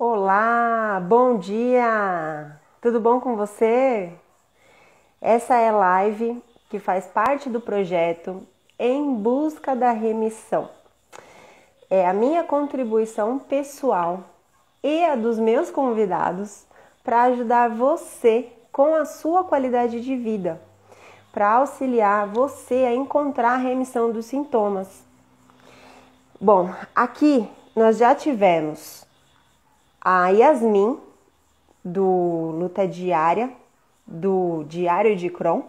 Olá, bom dia! Tudo bom com você? Essa é a live que faz parte do projeto Em Busca da Remissão. É a minha contribuição pessoal e a dos meus convidados para ajudar você com a sua qualidade de vida, para auxiliar você a encontrar a remissão dos sintomas. Bom, aqui nós já tivemos a Yasmin, do Luta Diária, do Diário de Crohn.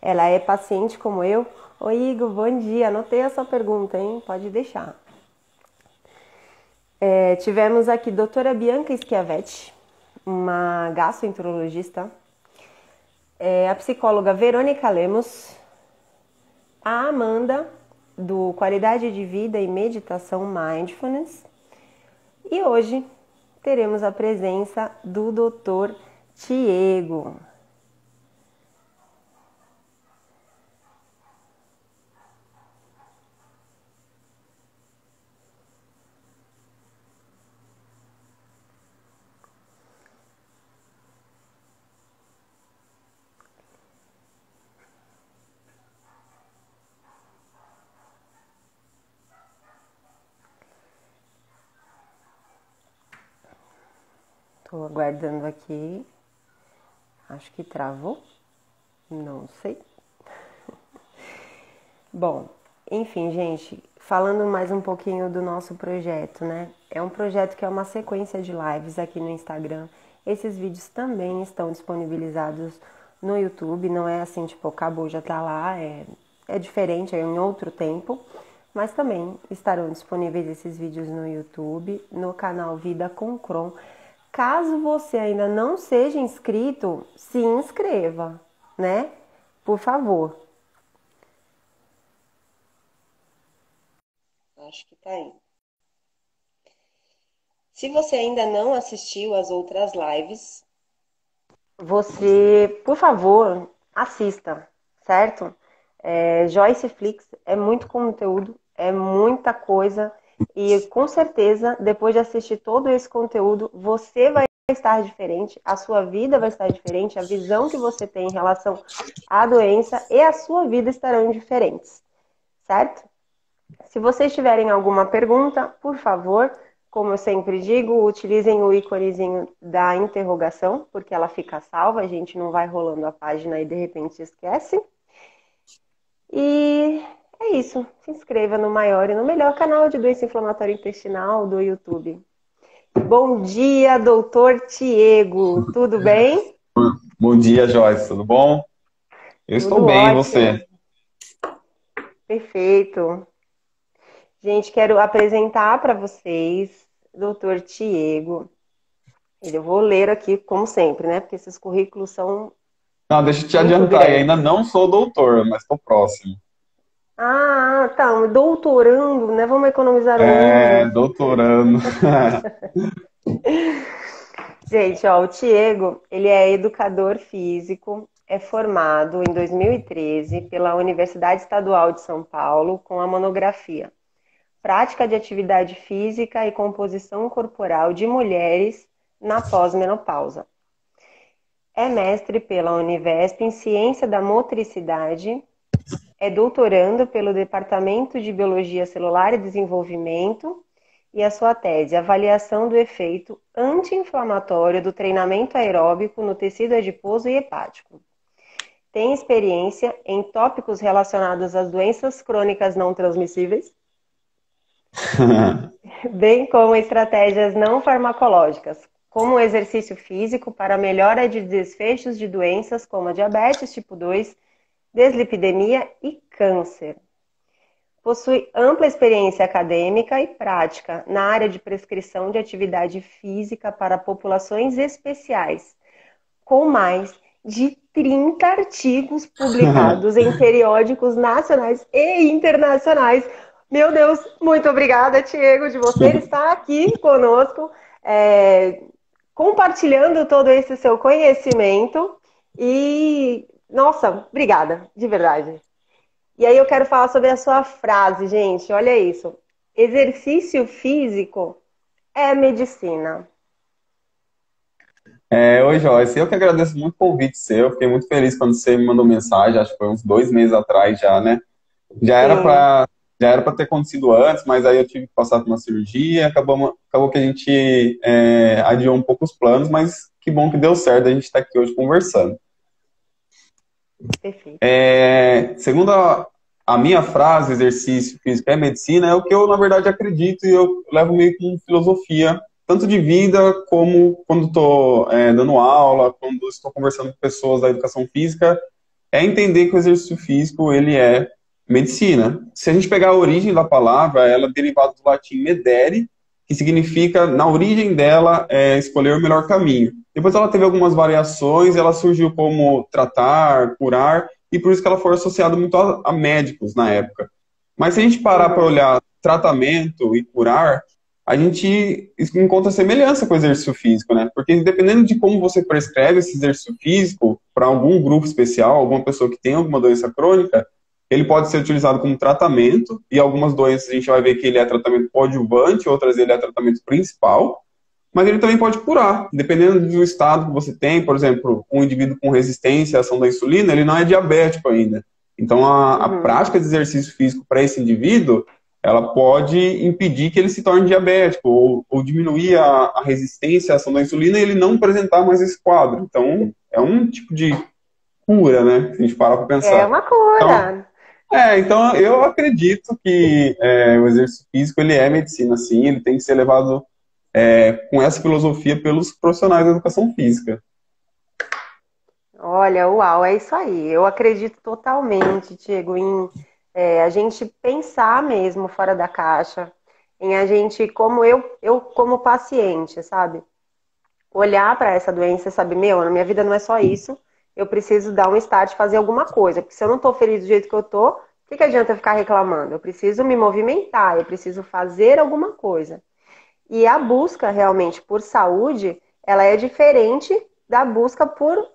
Ela é paciente como eu. Oi, Igor, bom dia. Anotei a sua pergunta, hein? Pode deixar. Tivemos aqui a doutora Bianca Schiavetti, uma gastroenterologista, a psicóloga Verônica Lemos, a Amanda, do Qualidade de Vida e Meditação Mindfulness. E hoje teremos a presença do Dr. Tiago. Estou aguardando aqui. Acho que travou. Não sei. Bom, enfim, gente, falando mais um pouquinho do nosso projeto, né? É um projeto que é uma sequência de lives aqui no Instagram. Esses vídeos também estão disponibilizados no YouTube. Não é assim, tipo, acabou, já tá lá. É diferente, é em outro tempo. Mas também estarão disponíveis esses vídeos no YouTube, no canal Vida com Crohn. Caso você ainda não seja inscrito, se inscreva, né? Por favor. Acho que tá indo. Se você ainda não assistiu às outras lives, você, por favor, assista, certo? Joyce Flix é muito conteúdo, é muita coisa e com certeza, depois de assistir todo esse conteúdo, você vai estar diferente, a sua vida vai estar diferente, a visão que você tem em relação à doença e a sua vida estarão diferentes, certo? Se vocês tiverem alguma pergunta, por favor, como eu sempre digo, utilizem o íconezinho da interrogação, porque ela fica salva, a gente não vai rolando a página e de repente esquece. E é isso. Se inscreva no maior e no melhor canal de doença inflamatória intestinal do YouTube. Bom dia, doutor Tiago. Tudo bem? Bom dia, Joyce, tudo bom? Eu estou Tudo bem, e ótimo. você? Perfeito. Gente, quero apresentar para vocês doutor Tiago. Eu vou ler aqui, como sempre, né? Porque esses currículos são Não, deixa eu te muito adiantar, eu ainda grandes. não sou doutor, mas estou próximo. Ah, tá. Doutorando, né? Vamos economizar um É, índio. doutorando. Gente, ó, o Tiago, ele é educador físico, é formado em 2013 pela Universidade Estadual de São Paulo com a monografia Prática de Atividade Física e Composição Corporal de Mulheres na Pós-Menopausa. É mestre pela Univesp em Ciência da Motricidade, é doutorando pelo Departamento de Biologia Celular e Desenvolvimento e a sua tese, Avaliação do efeito anti-inflamatório do treinamento aeróbico no tecido adiposo e hepático. Tem experiência em tópicos relacionados às doenças crônicas não transmissíveis, bem como estratégias não farmacológicas, como o exercício físico para melhora de desfechos de doenças como a diabetes tipo 2, deslipidemia e câncer. Possui ampla experiência acadêmica e prática na área de prescrição de atividade física para populações especiais, com mais de 30 artigos publicados em periódicos nacionais e internacionais. Meu Deus, muito obrigada, Tiago, de você estar aqui conosco, compartilhando todo esse seu conhecimento. E, nossa, obrigada, de verdade. E aí eu quero falar sobre a sua frase, gente. Olha isso. Exercício físico é medicina. Oi, Joyce, eu que agradeço muito o convite seu, fiquei muito feliz quando você me mandou mensagem, acho que foi uns 2 meses atrás já, né? Já era Sim, para já era para ter acontecido antes, mas aí eu tive que passar por uma cirurgia, acabou que a gente adiou um pouco os planos, mas que bom que deu certo, a gente está aqui hoje conversando. perfeito. Segundo a minha frase, exercício físico é medicina, é o que eu, na verdade, acredito e eu levo meio com filosofia, tanto de vida como quando estou dando aula, quando estou conversando com pessoas da educação física, é entender que o exercício físico, ele é medicina. Se a gente pegar a origem da palavra, ela é derivada do latim medere, que significa, na origem dela, escolher o melhor caminho. Depois ela teve algumas variações, ela surgiu como tratar, curar, e por isso que ela foi associada muito a médicos na época. Mas se a gente parar para Uhum. olhar tratamento e curar, a gente encontra semelhança com o exercício físico, né? Porque dependendo de como você prescreve esse exercício físico para algum grupo especial, alguma pessoa que tem alguma doença crônica, ele pode ser utilizado como tratamento, e algumas doenças a gente vai ver que ele é tratamento coadjuvante, outras ele é tratamento principal, mas ele também pode curar, dependendo do estado que você tem. Por exemplo, um indivíduo com resistência à ação da insulina, ele não é diabético ainda. Então, a Uhum. prática de exercício físico para esse indivíduo, ela pode impedir que ele se torne diabético, ou diminuir a resistência à ação da insulina e ele não apresentar mais esse quadro. Então, é um tipo de cura, né? Se a gente parar para É pensar. uma Então, cura. então eu acredito que o exercício físico, ele é medicina, sim, ele tem que ser levado com essa filosofia pelos profissionais da educação física. Olha, uau, é isso aí. Eu acredito totalmente, Diego, em a gente pensar mesmo fora da caixa, em a gente, como eu como paciente, sabe? Olhar para essa doença e saber, meu, na minha vida não é só isso, eu preciso dar um start, fazer alguma coisa, porque se eu não tô feliz do jeito que eu tô, o que que adianta eu ficar reclamando? Eu preciso me movimentar, eu preciso fazer alguma coisa. E a busca realmente por saúde, ela é diferente da busca por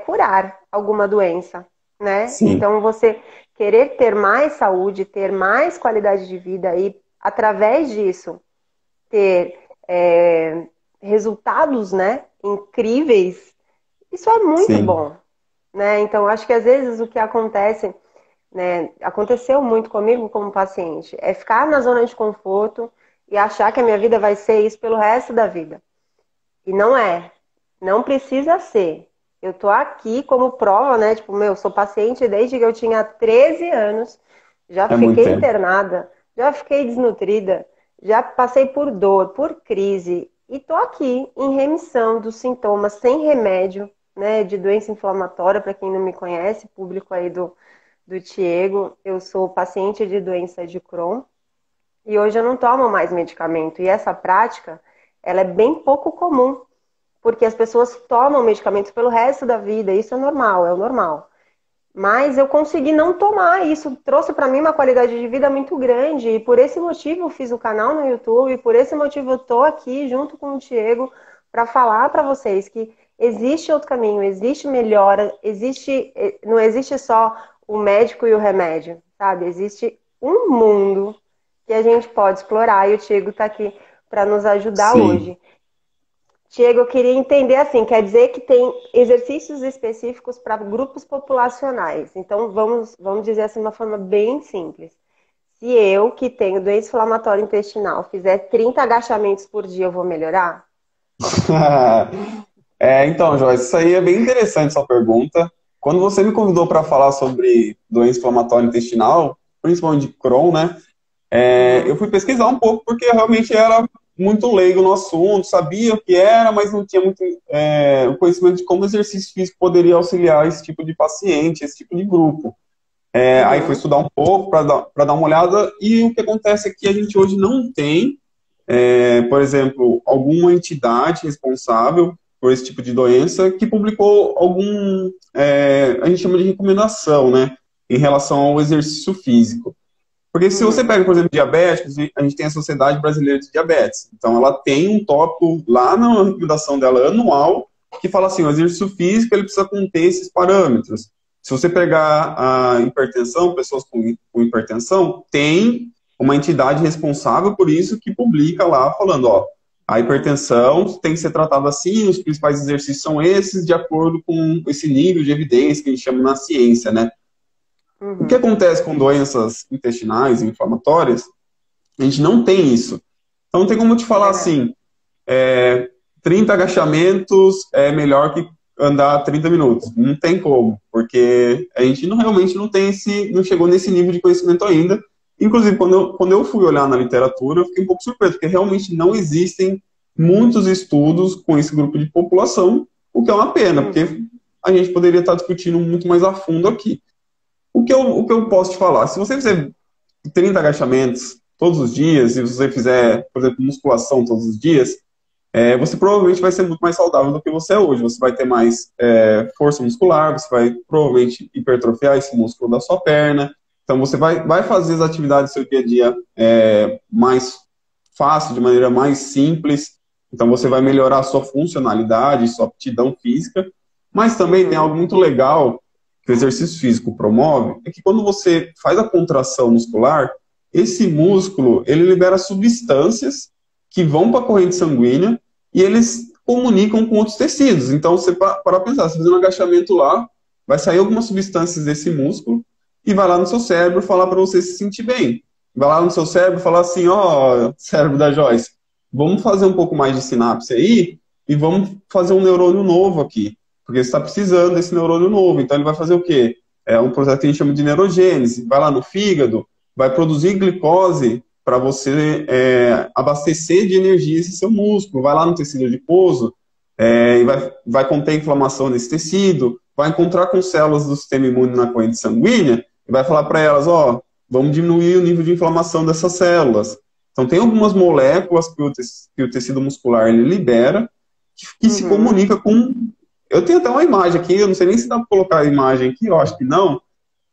curar alguma doença, né? Sim, Então você querer ter mais saúde, ter mais qualidade de vida e através disso ter resultados, né, incríveis, isso é muito sim. bom, né? Então acho que às vezes o que acontece, né, aconteceu muito comigo como paciente, é ficar na zona de conforto e achar que a minha vida vai ser isso pelo resto da vida. E não é. Não precisa ser. Eu tô aqui como prova, né? Tipo, meu, sou paciente desde que eu tinha 13 anos, já É muito fiquei tempo. internada, já fiquei desnutrida, já passei por dor, por crise, e tô aqui em remissão dos sintomas sem remédio, né? De doença inflamatória, para quem não me conhece, público aí do Tiego, eu sou paciente de doença de Crohn e hoje eu não tomo mais medicamento. E essa prática, ela é bem pouco comum, porque as pessoas tomam medicamentos pelo resto da vida. Isso é normal, é o normal. Mas eu consegui não tomar. Isso trouxe para mim uma qualidade de vida muito grande. E por esse motivo eu fiz o canal no YouTube. E por esse motivo eu tô aqui junto com o Diego para falar para vocês que existe outro caminho, existe melhora, existe, não existe só o médico e o remédio, sabe? Existe um mundo que a gente pode explorar e o Diego está aqui para nos ajudar Sim. hoje. Diego, eu queria entender assim, quer dizer que tem exercícios específicos para grupos populacionais. Então, vamos dizer assim de uma forma bem simples. Se eu, que tenho doença inflamatória intestinal, fizer 30 agachamentos por dia, eu vou melhorar? Então, Joyce, isso aí é bem interessante sua pergunta. Quando você me convidou para falar sobre doença inflamatória intestinal, principalmente de Crohn, né? Eu Uhum. fui pesquisar um pouco porque eu realmente era muito leigo no assunto, sabia o que era, mas não tinha muito o conhecimento de como o exercício físico poderia auxiliar esse tipo de paciente, esse tipo de grupo. Aí fui Uhum. estudar um pouco para dar uma olhada, e o que acontece é que a gente hoje não tem, por exemplo, alguma entidade responsável por esse tipo de doença que publicou a gente chama de recomendação, né, em relação ao exercício físico. Porque se você Uhum. pega, por exemplo, diabéticos, a gente tem a Sociedade Brasileira de Diabetes. Então, ela tem um tópico lá na recomendação dela anual que fala assim, o exercício físico ele precisa conter esses parâmetros. Se você pegar a hipertensão, pessoas com hipertensão, tem uma entidade responsável por isso que publica lá falando, ó, A hipertensão tem que ser tratada assim, os principais exercícios são esses, de acordo com esse nível de evidência que a gente chama na ciência, né? O que acontece com doenças intestinais e inflamatórias? A gente não tem isso. Então, não tem como te falar assim, 30 agachamentos é melhor que andar 30 minutos. Não tem como, porque a gente realmente não tem não chegou nesse nível de conhecimento ainda. Inclusive, quando eu fui olhar na literatura, eu fiquei um pouco surpreso, porque realmente não existem muitos estudos com esse grupo de população, o que é uma pena, porque a gente poderia estar discutindo muito mais a fundo aqui. O que eu posso te falar? Se você fizer 30 agachamentos todos os dias, se você fizer, por exemplo, musculação todos os dias, você provavelmente vai ser muito mais saudável do que você é hoje. Você vai ter mais força muscular, você vai provavelmente hipertrofiar esse músculo da sua perna. Então, você vai fazer as atividades do seu dia a dia mais fácil, de maneira mais simples. Então, você vai melhorar a sua funcionalidade, sua aptidão física. Mas também tem algo muito legal que o exercício físico promove, é que quando você faz a contração muscular, esse músculo, ele libera substâncias que vão para a corrente sanguínea e eles comunicam com outros tecidos. Então, você para pensar, você fazendo um agachamento lá, vai sair algumas substâncias desse músculo e vai lá no seu cérebro falar para você se sentir bem. Vai lá no seu cérebro e falar assim, cérebro da Joyce, vamos fazer um pouco mais de sinapse aí e vamos fazer um neurônio novo aqui, porque você está precisando desse neurônio novo. Então, ele vai fazer o quê? É um processo que a gente chama de neurogênese. Vai lá no fígado, vai produzir glicose para você abastecer de energia esse seu músculo. Vai lá no tecido adiposo e vai conter inflamação nesse tecido, vai encontrar com células do sistema imune na corrente sanguínea e vai falar para elas, vamos diminuir o nível de inflamação dessas células. Então, tem algumas moléculas que o tecido muscular ele libera que se comunica com... Eu tenho até uma imagem aqui, eu não sei nem se dá para colocar a imagem aqui, eu acho que não,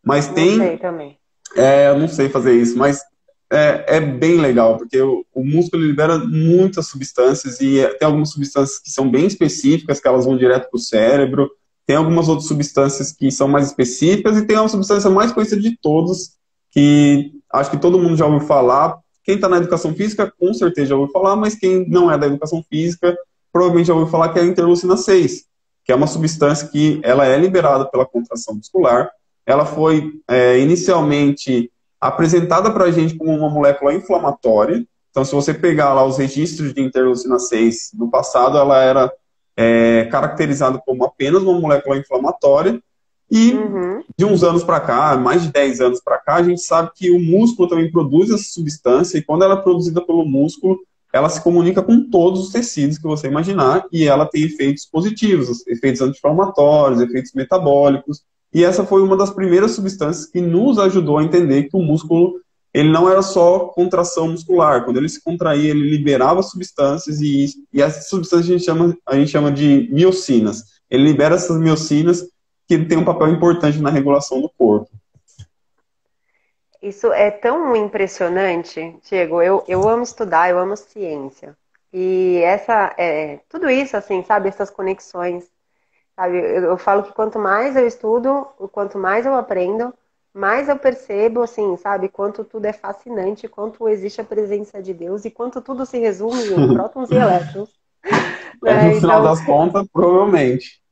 mas tem... Não sei também. Eu não sei fazer isso, mas é bem legal, porque o músculo libera muitas substâncias e tem algumas substâncias que são bem específicas, que elas vão direto para o cérebro, tem algumas outras substâncias que são mais específicas e tem uma substância mais conhecida de todos, que acho que todo mundo já ouviu falar. Quem está na educação física, com certeza já ouviu falar, mas quem não é da educação física, provavelmente já ouviu falar, que é a interleucina 6, que é uma substância que ela é liberada pela contração muscular. Ela foi inicialmente apresentada para a gente como uma molécula inflamatória. Então, se você pegar lá os registros de interleucina 6 no passado, ela era caracterizada como apenas uma molécula inflamatória. E de uns anos para cá, mais de 10 anos para cá, a gente sabe que o músculo também produz essa substância, e quando ela é produzida pelo músculo, ela se comunica com todos os tecidos que você imaginar, e ela tem efeitos positivos, efeitos anti-inflamatórios, efeitos metabólicos. E essa foi uma das primeiras substâncias que nos ajudou a entender que o músculo, ele não era só contração muscular. Quando ele se contraía, ele liberava substâncias, e essas substâncias a gente chama de miocinas. Ele libera essas miocinas que tem um papel importante na regulação do corpo. Isso é tão impressionante, Diego. Eu amo estudar, eu amo ciência. E tudo isso, assim, sabe, essas conexões. Sabe, eu falo que quanto mais eu estudo, quanto mais eu aprendo, mais eu percebo, assim, sabe, quanto tudo é fascinante, quanto existe a presença de Deus e quanto tudo se resume em prótons e elétrons. No final das contas, provavelmente.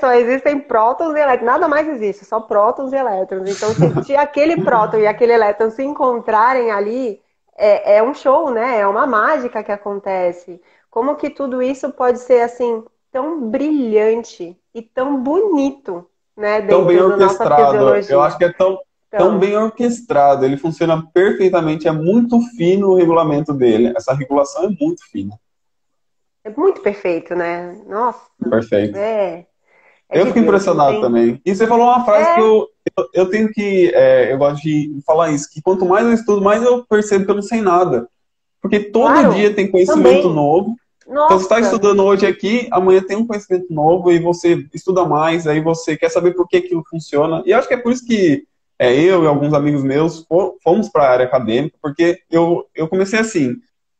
Só existem prótons e elétrons, nada mais existe, só prótons e elétrons. Então, se aquele próton e aquele elétron se encontrarem ali, é um show, né? É uma mágica que acontece. Como que tudo isso pode ser, assim, tão brilhante e tão bonito, né? Tão bem orquestrado. Eu acho que é tão bem orquestrado. Ele funciona perfeitamente, é muito fino o regulamento dele. Essa regulação é muito fina. É muito perfeito, né? Nossa. Perfeito. Eu fico impressionado também. E você falou uma frase que eu tenho que... eu gosto de falar isso, que quanto mais eu estudo, mais eu percebo que eu não sei nada. Porque todo dia tem conhecimento novo. Nossa. Então, você está estudando hoje aqui, amanhã tem um conhecimento novo e você estuda mais, aí você quer saber por que aquilo funciona. E acho que é por isso que eu e alguns amigos meus fomos para a área acadêmica, porque eu comecei assim.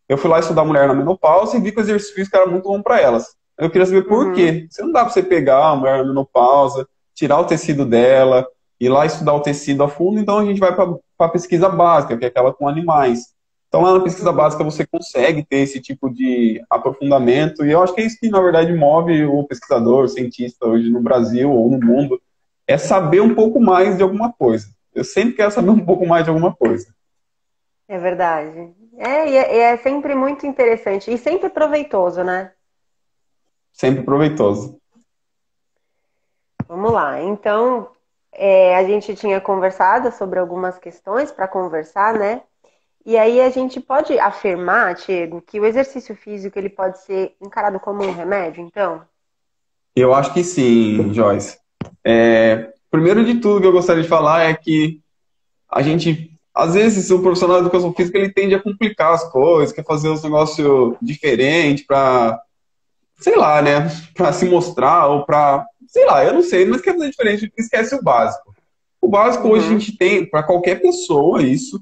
Eu fui lá estudar mulher na menopausa e vi que o exercício físico era muito bom para elas. Eu queria saber por quê. Você não dá para você pegar a mulher na menopausa, tirar o tecido dela, ir lá estudar o tecido a fundo, então a gente vai para a pesquisa básica, que é aquela com animais. Então, lá na pesquisa básica, você consegue ter esse tipo de aprofundamento, e eu acho que é isso que, na verdade, move o pesquisador, o cientista hoje no Brasil ou no mundo, é saber um pouco mais de alguma coisa. Eu sempre quero saber um pouco mais de alguma coisa. É verdade. E é sempre muito interessante e sempre proveitoso, né? Sempre proveitoso. Vamos lá. Então, a gente tinha conversado sobre algumas questões para conversar, né? E aí a gente pode afirmar, Diego, que o exercício físico ele pode ser encarado como um remédio, então? Eu acho que sim, Joyce. Primeiro de tudo que eu gostaria de falar é que a gente, às vezes, o profissional de educação física, ele tende a complicar as coisas, quer fazer uns negócios diferentes para, sei lá, né, para se mostrar ou para, sei lá, eu não sei, mas quer fazer diferente, esquece o básico. O básico hoje a Uhum. gente tem para qualquer pessoa isso,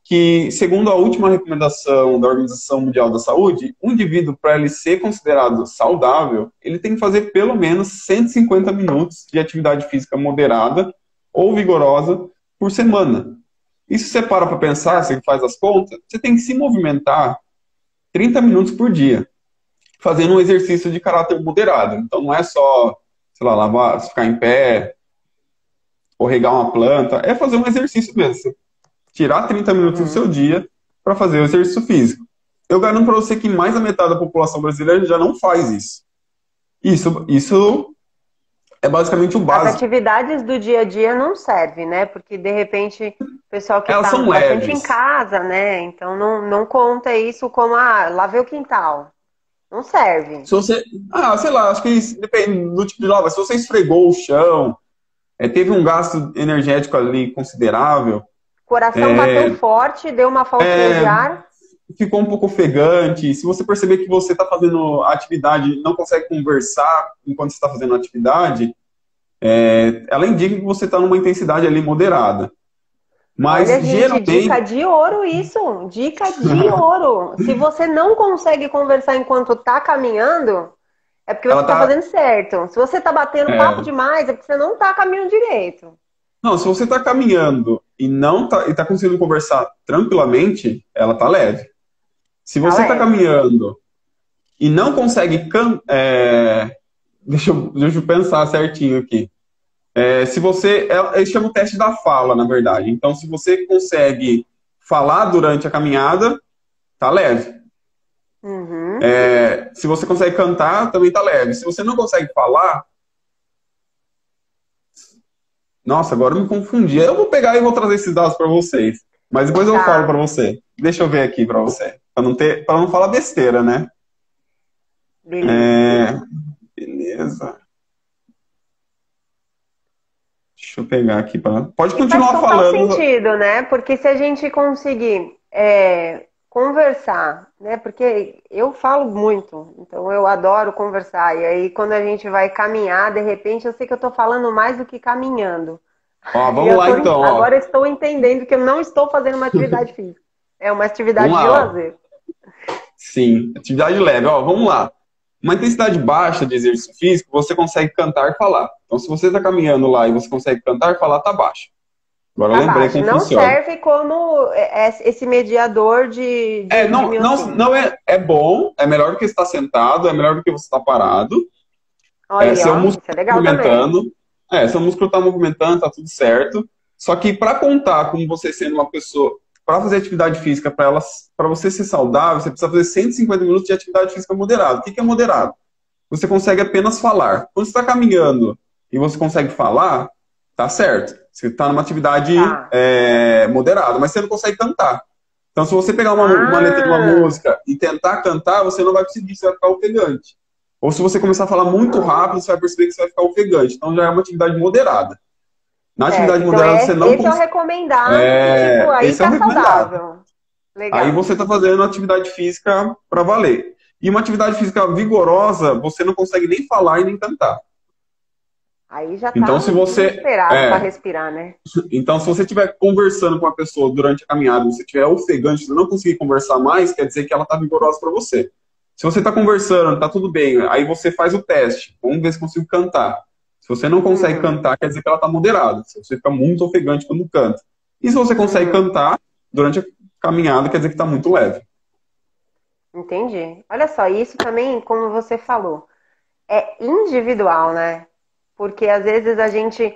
que, segundo a última recomendação da Organização Mundial da Saúde, um indivíduo, para ele ser considerado saudável, ele tem que fazer pelo menos 150 minutos de atividade física moderada ou vigorosa por semana. Isso você para pensar, Tá. você faz as contas, você tem que se movimentar 30 minutos por dia, fazendo um exercício de caráter moderado. Então não é só, sei lá, lavar, ficar em pé, ou regar uma planta, é fazer um exercício mesmo, tirar 30 minutos do Uhum. seu dia para fazer o exercício físico. Eu garanto para você que mais da metade da população brasileira já não faz isso. Isso é basicamente o As básico. atividades do dia a dia não servem, né? Porque de repente o pessoal que Elas está são bastante em leves. casa, né? Então não conta isso como, lavei o quintal. Não serve. Se você, sei lá, acho que isso depende do tipo de lavagem. Se você esfregou o chão, teve um gasto energético ali considerável, Coração bateu forte, deu uma faltinha de ar. ficou um pouco ofegante. Se você perceber que você está fazendo a atividade e não consegue conversar enquanto você está fazendo a atividade, ela indica que você está numa intensidade ali moderada. Olha, Mas gente, dica geralmente de ouro isso. Dica de ouro. Se você não consegue conversar enquanto tá caminhando, é porque você ela está está. fazendo certo. Se você tá batendo papo demais, é porque você não tá caminhando direito. Não, se você está caminhando e não tá, e tá conseguindo conversar tranquilamente, ela está leve. Se Tá você está leve. caminhando e não consegue. Deixa eu pensar certinho aqui. Se você. Eles chamam o teste da fala, na verdade. Então, se você consegue falar durante a caminhada, tá leve. Uhum. Se você consegue cantar, também tá leve. Se você não consegue falar, nossa, agora eu me confundi. Eu vou pegar e vou trazer esses dados para vocês. Mas depois eu falo para Tá. você. Deixa eu ver aqui para você. Para não falar besteira, né? Beleza. É, beleza. Deixa eu pegar aqui para. Pode E faz continuar total falando. sentido, né? Porque se a gente conseguir conversar, né? Porque eu falo muito, então eu adoro conversar. E aí, quando a gente vai caminhar, de repente eu sei que eu tô falando mais do que caminhando. Ó, E vamos lá então, ó. agora eu estou entendendo que eu não estou fazendo uma atividade física. É uma Vamos atividade de lá, ó. lazer. Sim, atividade leve, ó. Vamos lá. Uma intensidade baixa de exercício físico, você consegue cantar e falar. Então, se você está caminhando lá e você consegue cantar e falar, tá baixo. Agora eu Tá lembrei baixo. como Não funciona. serve como esse mediador de Não, não, miocínio. não é bom, é melhor do que estar sentado, é melhor do que você estar parado. Olha aí, Seu ó. músculo Isso é está legal também. movimentando. Seu músculo está movimentando, tá tudo certo. Só que para contar como você sendo uma pessoa, para fazer atividade física, para você ser saudável, você precisa fazer 150 minutos de atividade física moderada. O que é moderado? Você consegue apenas falar. Quando você está caminhando e você consegue falar, tá certo. Você está numa atividade Tá. moderada, mas você não consegue cantar. Então, se você pegar uma letra de uma Ah, música e tentar cantar, você não vai conseguir, você vai ficar ofegante. Ou se você começar a falar muito rápido, você vai perceber que você vai ficar ofegante. Então, já é uma atividade moderada. Na certo. atividade Então, moderada, você não esse é o consegue. recomendado, que, tipo, aí Esse é o tá recomendado. saudável. Aí Legal. você está fazendo atividade física para valer. E uma atividade física vigorosa, você não consegue nem falar e nem cantar. Aí já Então, tá se você. desesperado para respirar, né? Então, se você estiver conversando com uma pessoa durante a caminhada, você estiver ofegante, você não conseguir conversar mais, quer dizer que ela está vigorosa para você. Se você está conversando, está tudo bem, aí você faz o teste. Vamos ver se consigo cantar. Se você não consegue Uhum, cantar, quer dizer que ela está moderada. Se você fica muito ofegante quando canta. E se você consegue uhum. cantar durante a caminhada, quer dizer que está muito leve. Entendi. Olha só, isso também, como você falou, é individual, né? Porque às vezes a gente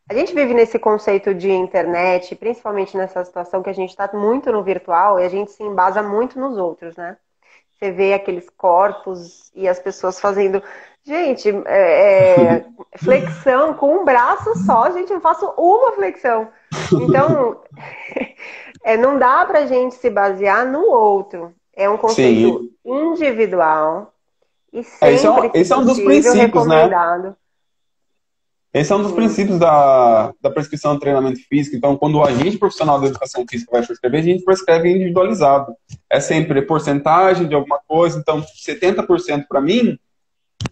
vive nesse conceito de internet, principalmente nessa situação que a gente está muito no virtual e a gente se embasa muito nos outros, né? Você vê aqueles corpos e as pessoas fazendo. Gente, flexão com um braço só, gente, eu faço uma flexão. Então, não dá pra gente se basear no outro. É um conceito Sim. individual e Esse é, sempre, se esse é um dos possível, princípios, né? recomendado. Esse é um dos Sim. princípios da prescrição de treinamento físico. Então, quando o agente profissional da educação física vai prescrever, a gente prescreve individualizado. É sempre porcentagem de alguma coisa. Então, 70% para mim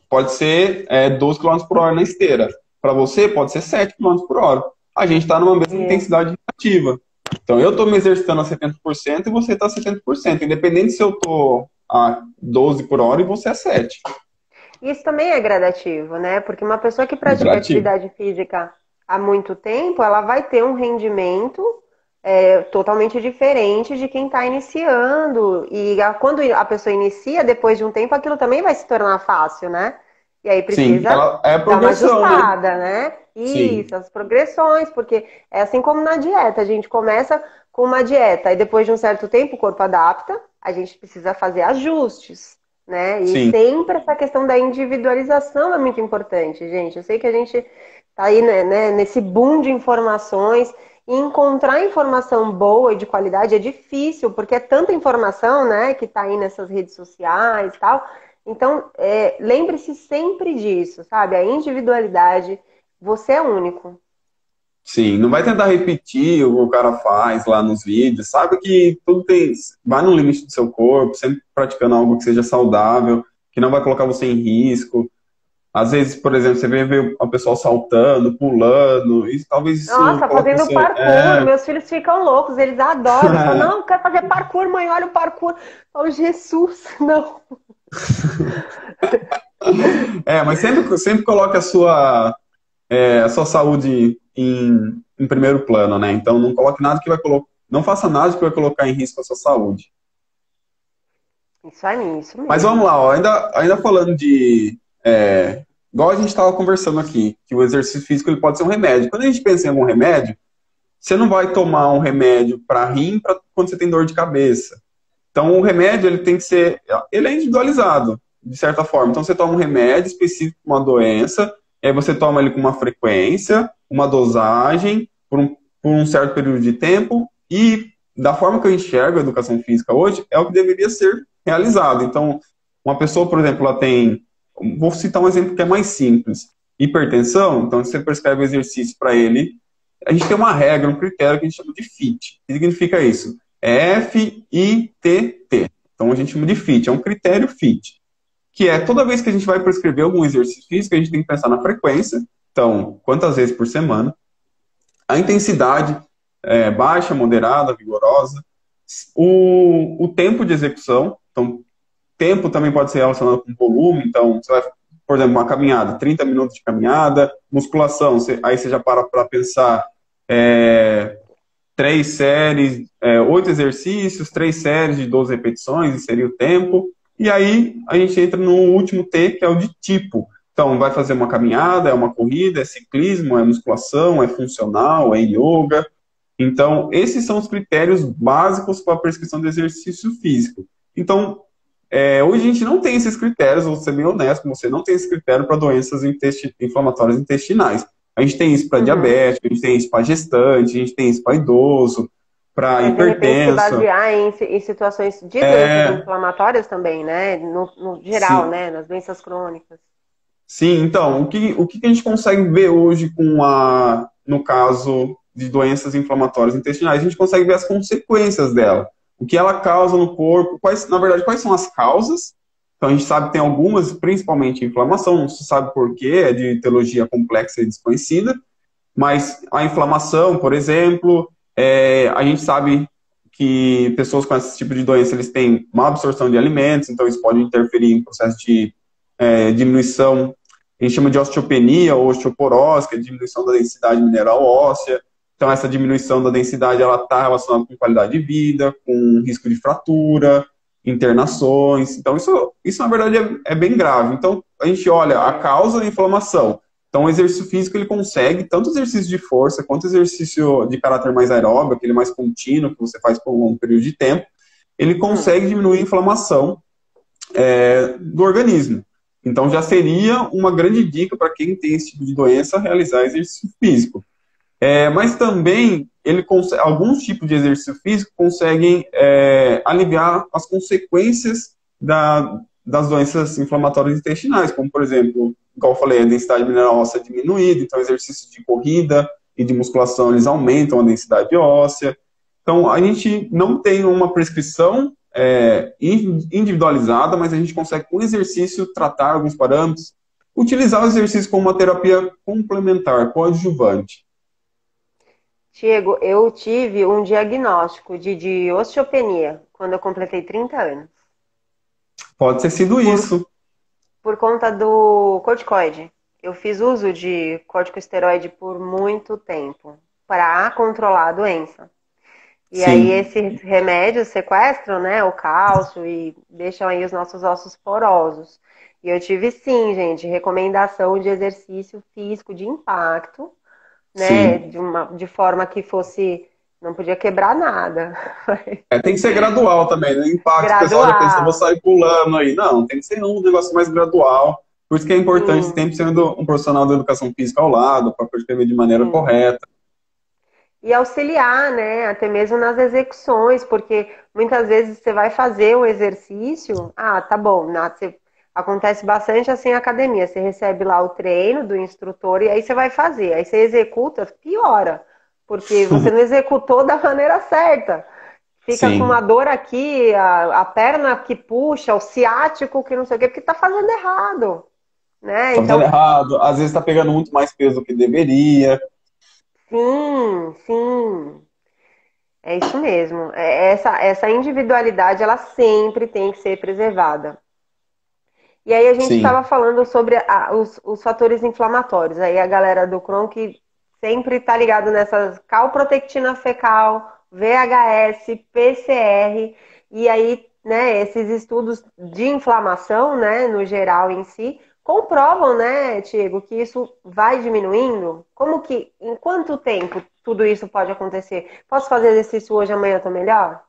pode ser 12 km por hora na esteira. Para você, pode ser 7 km por hora. A gente está numa mesma Isso. intensidade relativa. Então, eu estou me exercitando a 70% e você está a 70%. Independente se eu estou a 12 por hora e você a 7. Isso também é gradativo, né? Porque uma pessoa que pratica Interativo. atividade física há muito tempo, ela vai ter um rendimento totalmente diferente de quem está iniciando. E quando a pessoa inicia, depois de um tempo, aquilo também vai se tornar fácil, né? E aí Sim, precisa ela é dar uma progressão, né? ajustada, né? Sim, Isso, as progressões, porque é assim como na dieta, a gente começa com uma dieta e depois de um certo tempo o corpo adapta, a gente precisa fazer ajustes, né? E sim. sempre essa questão da individualização é muito importante, gente. Eu sei que a gente tá aí, né, nesse boom de informações e encontrar informação boa e de qualidade é difícil, porque é tanta informação, né, que tá aí nessas redes sociais e tal. Então, lembre-se sempre disso, sabe? A individualidade, você é único. Sim, não vai tentar repetir o que o cara faz lá nos vídeos. Sabe que tudo tem. Vai no limite do seu corpo, sempre praticando algo que seja saudável, que não vai colocar você em risco. Às vezes, por exemplo, você vê o pessoal saltando, pulando, e talvez isso Nossa, coloque fazendo você. parkour, meus filhos ficam loucos, eles adoram. Eles falam, não, eu quero fazer parkour, mãe, olha o parkour. Eu falo, Jesus, não. Mas sempre coloque a sua saúde em primeiro plano, né? Então não coloque nada que vai colocar. Não faça nada que vai colocar em risco a sua saúde. Isso aí, isso Mas vamos mesmo. lá, ó, ainda falando de. Igual a gente estava conversando aqui, que o exercício físico ele pode ser um remédio. Quando a gente pensa em algum remédio, você não vai tomar um remédio para rim quando você tem dor de cabeça. Então, o remédio ele tem que ser. Ele é individualizado, de certa forma. Então, você toma um remédio específico para uma doença, e aí você toma ele com uma frequência, uma dosagem, por um certo período de tempo, e da forma que eu enxergo a educação física hoje, é o que deveria ser realizado. Então, uma pessoa, por exemplo, ela tem. Vou citar um exemplo que é mais simples. Hipertensão, então você prescreve o exercício para ele. A gente tem uma regra, um critério que a gente chama de FIT. O que significa isso? É FITT. Então a gente chama de FIT, é um critério FIT. Que é toda vez que a gente vai prescrever algum exercício físico, a gente tem que pensar na frequência. Então, quantas vezes por semana? A intensidade, baixa, moderada, vigorosa. O tempo de execução. Então, tempo também pode ser relacionado com volume. Então, você vai, por exemplo, uma caminhada, 30 minutos de caminhada. Musculação, aí você já para pensar 3 séries, 8 exercícios, 3 séries de 12 repetições, e seria o tempo. E aí a gente entra no último T, que é o de tipo. Então, vai fazer uma caminhada, é uma corrida, é ciclismo, é musculação, é funcional, é yoga. Então, esses são os critérios básicos para a prescrição de exercício físico. Então, hoje a gente não tem esses critérios, vou ser bem honesto com você, não tem esse critério para doenças inflamatórias intestinais. A gente tem isso para Uhum. diabético, a gente tem isso para gestante, a gente tem isso para idoso, para De repente se hipertenso. basear em situações de doenças inflamatórias também, né? No geral, Sim, né? Nas doenças crônicas. sim, então, o que a gente consegue ver hoje no caso de doenças inflamatórias intestinais? A gente consegue ver as consequências dela. O que ela causa no corpo, na verdade, quais são as causas? Então, a gente sabe que tem algumas, principalmente inflamação, não se sabe por quê, é de etiologia complexa e desconhecida, mas a inflamação, por exemplo, a gente sabe que pessoas com esse tipo de doença, eles têm má absorção de alimentos, então isso pode interferir em processo de diminuição, a gente chama de osteopenia ou osteoporose, que é a diminuição da densidade mineral óssea. Então, essa diminuição da densidade, ela está relacionada com qualidade de vida, com risco de fratura, internações. Então, isso na verdade, é bem grave. Então, a gente olha a causa da inflamação. Então, o exercício físico, ele consegue, tanto exercício de força, quanto exercício de caráter mais aeróbico, aquele mais contínuo, que você faz por um longo período de tempo, ele consegue diminuir a inflamação do organismo. Então, já seria uma grande dica para quem tem esse tipo de doença realizar exercício físico. Mas também, alguns tipos de exercício físico conseguem aliviar as consequências das doenças inflamatórias intestinais, como, por exemplo, igual eu falei, a densidade mineral óssea é diminuída, então exercícios de corrida e de musculação, eles aumentam a densidade óssea. Então, a gente não tem uma prescrição individualizada, mas a gente consegue, com exercício, tratar alguns parâmetros, utilizar o exercício como uma terapia complementar, coadjuvante. Diego, eu tive um diagnóstico de osteopenia quando eu completei 30 anos. Pode ter sido isso. Por conta do corticoide. Eu fiz uso de corticosteroide por muito tempo para controlar a doença. E Sim. aí esses remédios sequestram, né, o cálcio e deixam aí os nossos ossos porosos. E eu tive sim, gente, recomendação de exercício físico de impacto, né, de forma que fosse, não podia quebrar nada. Tem que ser gradual também, né? Impacto, o pessoal já pensa, vou sair pulando aí. Não, tem que ser um negócio mais gradual. Por isso que é importante sempre sendo um profissional da educação física ao lado, para prescrever de maneira correta. E auxiliar, né, até mesmo nas execuções, porque muitas vezes você vai fazer um exercício, tá bom, acontece bastante assim em academia, você recebe lá o treino do instrutor e aí você vai fazer, aí você executa, piora, porque você não executou da maneira certa. Fica com uma dor aqui, a perna que puxa, o ciático que não sei o quê, porque tá fazendo errado, né? Tá fazendo errado, às vezes tá pegando muito mais peso do que deveria. Sim. É isso mesmo. Essa individualidade, ela sempre tem que ser preservada. E aí a gente estava falando sobre os fatores inflamatórios. Aí a galera do Crohn que sempre tá ligado nessas calprotectina fecal, VHS, PCR, e aí, né, esses estudos de inflamação, né, no geral em si, comprovam, né, Tiago, que isso vai diminuindo? Em quanto tempo tudo isso pode acontecer? Posso fazer exercício hoje, amanhã eu tô melhor?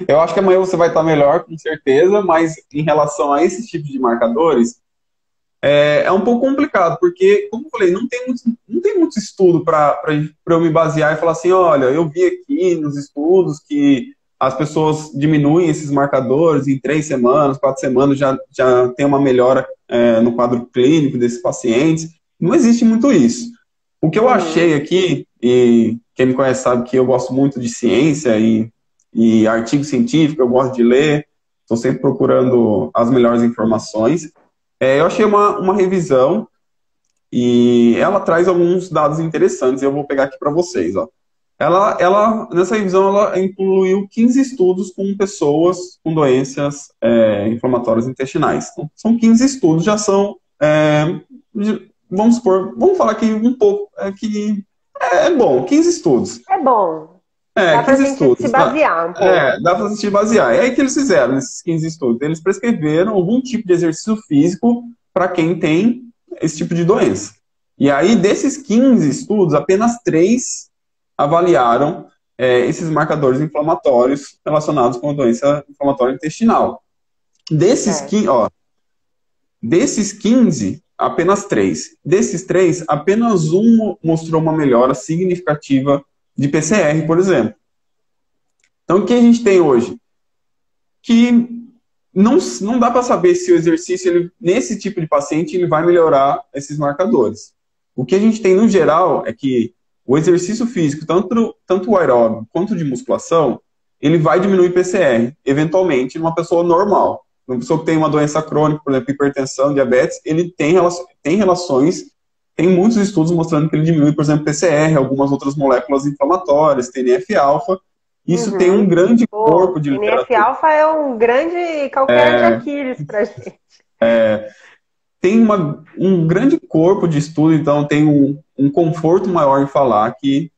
Eu acho que amanhã você vai estar melhor, com certeza, mas em relação a esse tipo de marcadores, é um pouco complicado, porque, como eu falei, não tem muito estudo para eu me basear e falar assim, olha, eu vi aqui nos estudos que as pessoas diminuem esses marcadores em 3 semanas, 4 semanas, já tem uma melhora no quadro clínico desses pacientes. Não existe muito isso. O que eu achei aqui, e quem me conhece sabe que eu gosto muito de ciência e artigo científico, eu gosto de ler, estou sempre procurando as melhores informações. Eu achei uma revisão e ela traz alguns dados interessantes, eu vou pegar aqui para vocês. Ó. Nessa revisão, ela incluiu 15 estudos com pessoas com doenças inflamatórias intestinais. Então, são 15 estudos, já são, vamos falar aqui um pouco, que é bom, 15 estudos. É bom. Dá pra gente estudos, se basear um pouco. Dá pra gente se basear. E aí o que eles fizeram nesses 15 estudos? Eles prescreveram algum tipo de exercício físico para quem tem esse tipo de doença. E aí, desses 15 estudos, apenas 3 avaliaram esses marcadores inflamatórios relacionados com a doença inflamatória intestinal. Desses 15, apenas 3. Desses 3, apenas um mostrou uma melhora significativa de PCR, por exemplo. Então, o que a gente tem hoje? Que não dá para saber se o exercício, nesse tipo de paciente, ele vai melhorar esses marcadores. O que a gente tem, no geral, é que o exercício físico, tanto o aeróbico quanto de musculação, ele vai diminuir PCR, eventualmente, numa pessoa normal. Uma pessoa que tem uma doença crônica, por exemplo, hipertensão, diabetes, ele tem relações. Tem muitos estudos mostrando que ele diminui, por exemplo, PCR, algumas outras moléculas inflamatórias, TNF-alfa. Isso tem um grande corpo de literatura. TNF-alfa é um grande calcanhar de Aquiles pra gente. Tem um grande corpo de estudo, então tem um conforto maior em falar que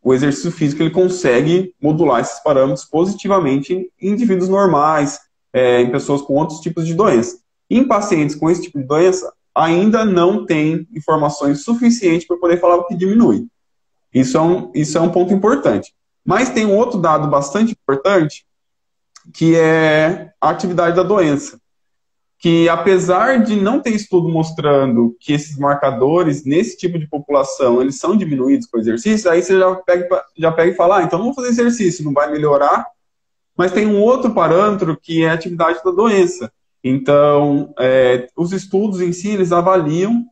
o exercício físico ele consegue modular esses parâmetros positivamente em indivíduos normais, em pessoas com outros tipos de doença. Em pacientes com esse tipo de doença, ainda não tem informações suficientes para poder falar o que diminui. Isso é um ponto importante. Mas tem um outro dado bastante importante, que é a atividade da doença. Que apesar de não ter estudo mostrando que esses marcadores, nesse tipo de população, eles são diminuídos com exercício, aí você já pega e fala, então não vou fazer exercício, não vai melhorar. Mas tem um outro parâmetro que é a atividade da doença. Então, os estudos em si, eles avaliam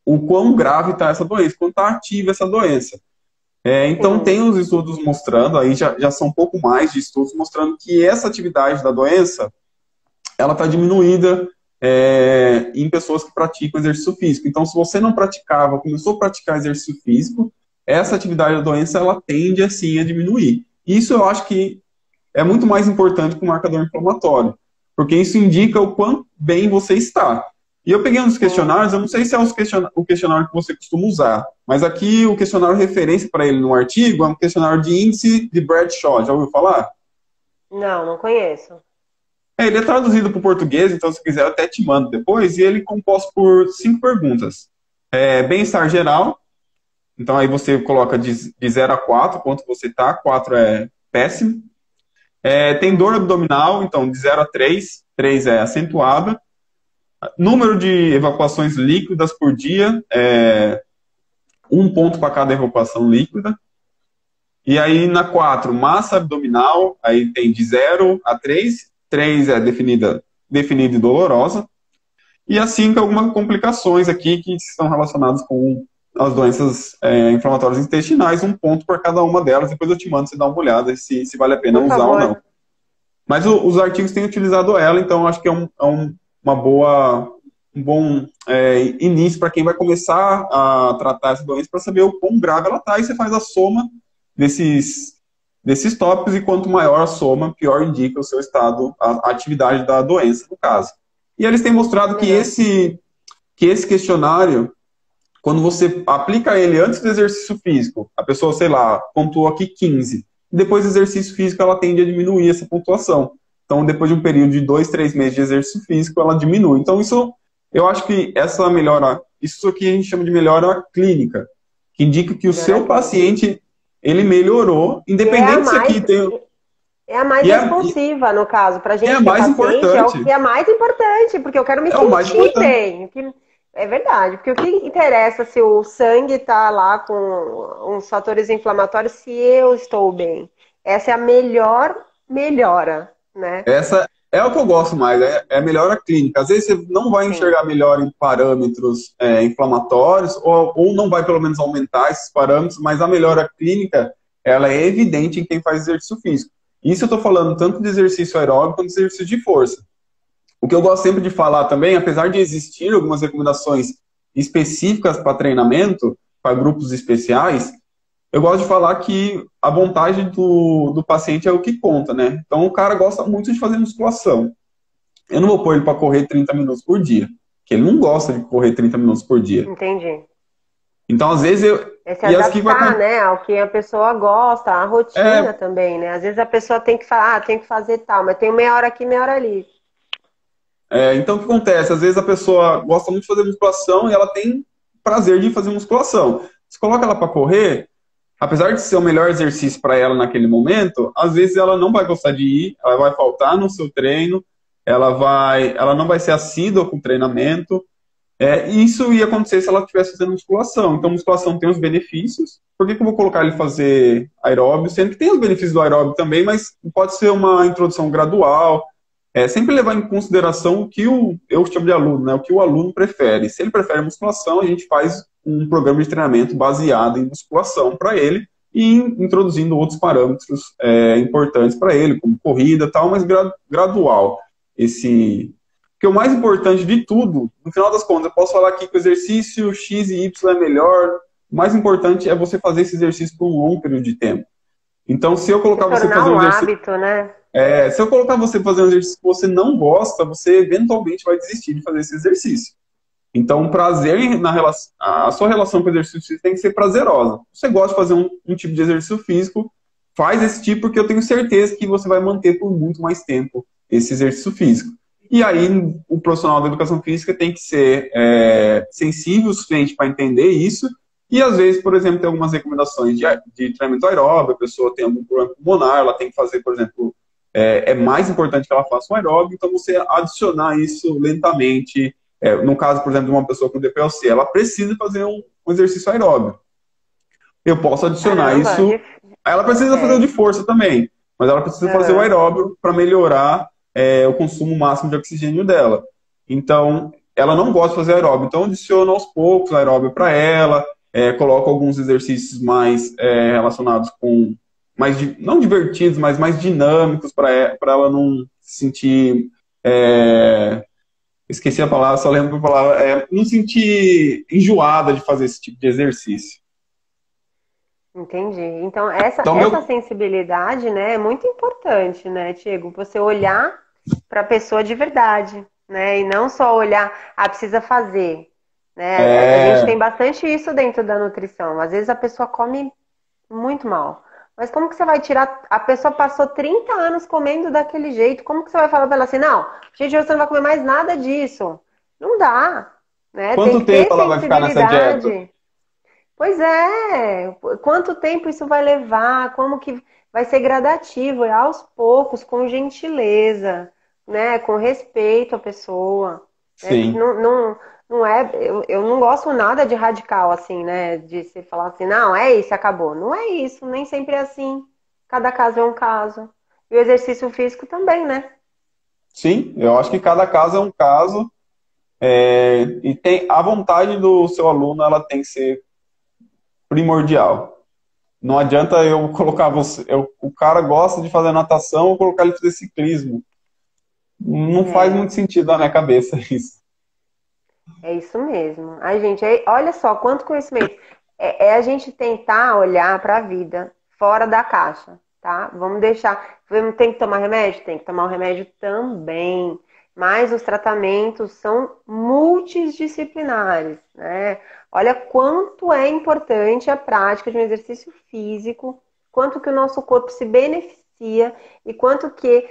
o quão grave está essa doença, quão está ativa essa doença. Então, tem os estudos mostrando, aí já são um pouco mais de estudos, mostrando que essa atividade da doença, ela está diminuída em pessoas que praticam exercício físico. Então, se você não praticava, começou a praticar exercício físico, essa atividade da doença, ela tende, assim, a diminuir. Isso eu acho que é muito mais importante que o marcador inflamatório, porque isso indica o quão bem você está. E eu peguei uns questionários, eu não sei se é o questionário que você costuma usar, mas aqui o questionário referência para ele no artigo é um questionário de índice de Bradshaw. Já ouviu falar? Não conheço. Ele é traduzido para o português, então se quiser eu até te mando depois, e ele é composto por 5 perguntas. Bem-estar geral, então aí você coloca de 0 a 4, quanto você está, 4 é péssimo. Tem dor abdominal, então de 0 a 3, 3 é acentuada. Número de evacuações líquidas por dia, 1 ponto para cada evacuação líquida. E aí na 4, massa abdominal, aí tem de 0 a 3, 3 é definida e dolorosa. E a 5, algumas complicações aqui que estão relacionadas com as doenças inflamatórias intestinais, 1 ponto por cada uma delas. Depois eu te mando, você dá uma olhada se vale a pena usar ou não. Mas os artigos têm utilizado ela, então acho que é um bom início para quem vai começar a tratar essa doença, para saber o quão grave ela está, e você faz a soma desses tópicos, e quanto maior a soma, pior indica o seu estado, a atividade da doença, no caso. E eles têm mostrado que esse questionário, quando você aplica ele antes do exercício físico, a pessoa, sei lá, pontuou aqui 15, e depois do exercício físico ela tende a diminuir essa pontuação. Então, depois de um período de 2, 3 meses de exercício físico, ela diminui. Então, eu acho que essa melhora, isso aqui a gente chama de melhora clínica, que indica que o seu paciente, ele melhorou, independente se aqui tem... É a mais responsiva, no caso, pra gente que é mais paciente, importante. É o que é mais importante, porque eu quero me sentir bem. É verdade, porque o que interessa se o sangue tá lá com uns fatores inflamatórios, se eu estou bem. Essa é a melhor melhora, né? Essa é o que eu gosto mais, é a melhora clínica. Às vezes você não vai enxergar melhor em parâmetros inflamatórios, ou não vai pelo menos aumentar esses parâmetros, mas a melhora clínica, ela é evidente em quem faz exercício físico. Isso eu estou falando tanto de exercício aeróbico quanto de exercício de força. O que eu gosto sempre de falar também, apesar de existir algumas recomendações específicas para treinamento, para grupos especiais, eu gosto de falar que a vontade do paciente é o que conta, né? Então o cara gosta muito de fazer musculação. Eu não vou pôr ele para correr 30 minutos por dia, porque ele não gosta de correr 30 minutos por dia. Entendi. Então, às vezes, se adaptar, né, ao que a pessoa gosta, a rotina também, né? Às vezes a pessoa tem que falar, tem que fazer tal, mas tem meia hora aqui, meia hora ali. Então, o que acontece? Às vezes a pessoa gosta muito de fazer musculação e ela tem prazer de fazer musculação. Se coloca ela para correr, apesar de ser o melhor exercício para ela naquele momento, às vezes ela não vai gostar de ir, ela vai faltar no seu treino, ela não vai ser assídua com o treinamento. Isso ia acontecer se ela estivesse fazendo musculação. Então, musculação tem os benefícios. Por que eu vou colocar ele fazer aeróbio? Sendo que tem os benefícios do aeróbio também, mas pode ser uma introdução gradual. Sempre levar em consideração o que eu chamo de aluno, né? O que o aluno prefere. Se ele prefere musculação, a gente faz um programa de treinamento baseado em musculação para ele e introduzindo outros parâmetros importantes para ele, como corrida e tal, mas gradual. Porque o mais importante de tudo, no final das contas, eu posso falar aqui que o exercício X e Y é melhor, o mais importante é você fazer esse exercício por um longo período de tempo. Então, se eu colocar você fazer um exercício... hábito, né? Se eu colocar você fazer um exercício que você não gosta, você eventualmente vai desistir de fazer esse exercício. Então, o prazer na relação, a sua relação com o exercício físico tem que ser prazerosa. Você gosta de fazer um tipo de exercício físico, faz esse tipo, porque eu tenho certeza que você vai manter por muito mais tempo esse exercício físico. E aí, o profissional da educação física tem que ser sensível o suficiente para entender isso. E, às vezes, por exemplo, tem algumas recomendações de treinamento aeróbico, a pessoa tem algum problema pulmonar, ela tem que fazer, por exemplo, é mais importante que ela faça um aeróbico, então você adicionar isso lentamente. No caso, por exemplo, de uma pessoa com DPLC, ela precisa fazer um exercício aeróbico. Eu posso adicionar Caramba, isso. Ela precisa fazer o de força também, mas ela precisa fazer o aeróbico para melhorar o consumo máximo de oxigênio dela. Então, ela não gosta de fazer aeróbico, então adiciona aos poucos aeróbico para ela, coloca alguns exercícios mais relacionados com, não divertidos, mas mais dinâmicos para ela não se sentir. Esqueci a palavra, só lembro a palavra. Não se sentir enjoada de fazer esse tipo de exercício. Entendi. Então, essa Então, sensibilidade, né, é muito importante, né, Tiago? Você olhar para a pessoa de verdade, né? E não só olhar, precisa fazer, né? A gente tem bastante isso dentro da nutrição. Às vezes a pessoa come muito mal. Mas como que você vai tirar? A pessoa passou 30 anos comendo daquele jeito. Como que você vai falar para ela assim, não, gente, você não vai comer mais nada disso? Não dá, né? Tem quanto que tempo ter ela vai ficar nessa dieta? sensibilidade. Pois é, quanto tempo isso vai levar? Como que vai ser gradativo? É aos poucos, com gentileza, né? Com respeito à pessoa, né? Porque Sim. não é, eu não gosto nada de radical assim, né? De se falar assim, não, é isso, acabou. Não é isso, nem sempre é assim. Cada caso é um caso. E o exercício físico também, né? Sim, eu acho que cada caso é um caso. E tem a vontade do seu aluno, ela tem que ser primordial. Não adianta eu colocar você. O cara gosta de fazer natação, eu colocar ele para fazer ciclismo. Não faz É. muito sentido na minha cabeça isso. É isso mesmo. Ai, gente, olha só quanto conhecimento. É a gente tentar olhar para a vida fora da caixa, tá? Vamos deixar. Tem que tomar remédio? Tem que tomar o remédio também. Mas os tratamentos são multidisciplinares, né? Olha quanto é importante a prática de um exercício físico, quanto que o nosso corpo se beneficia e quanto que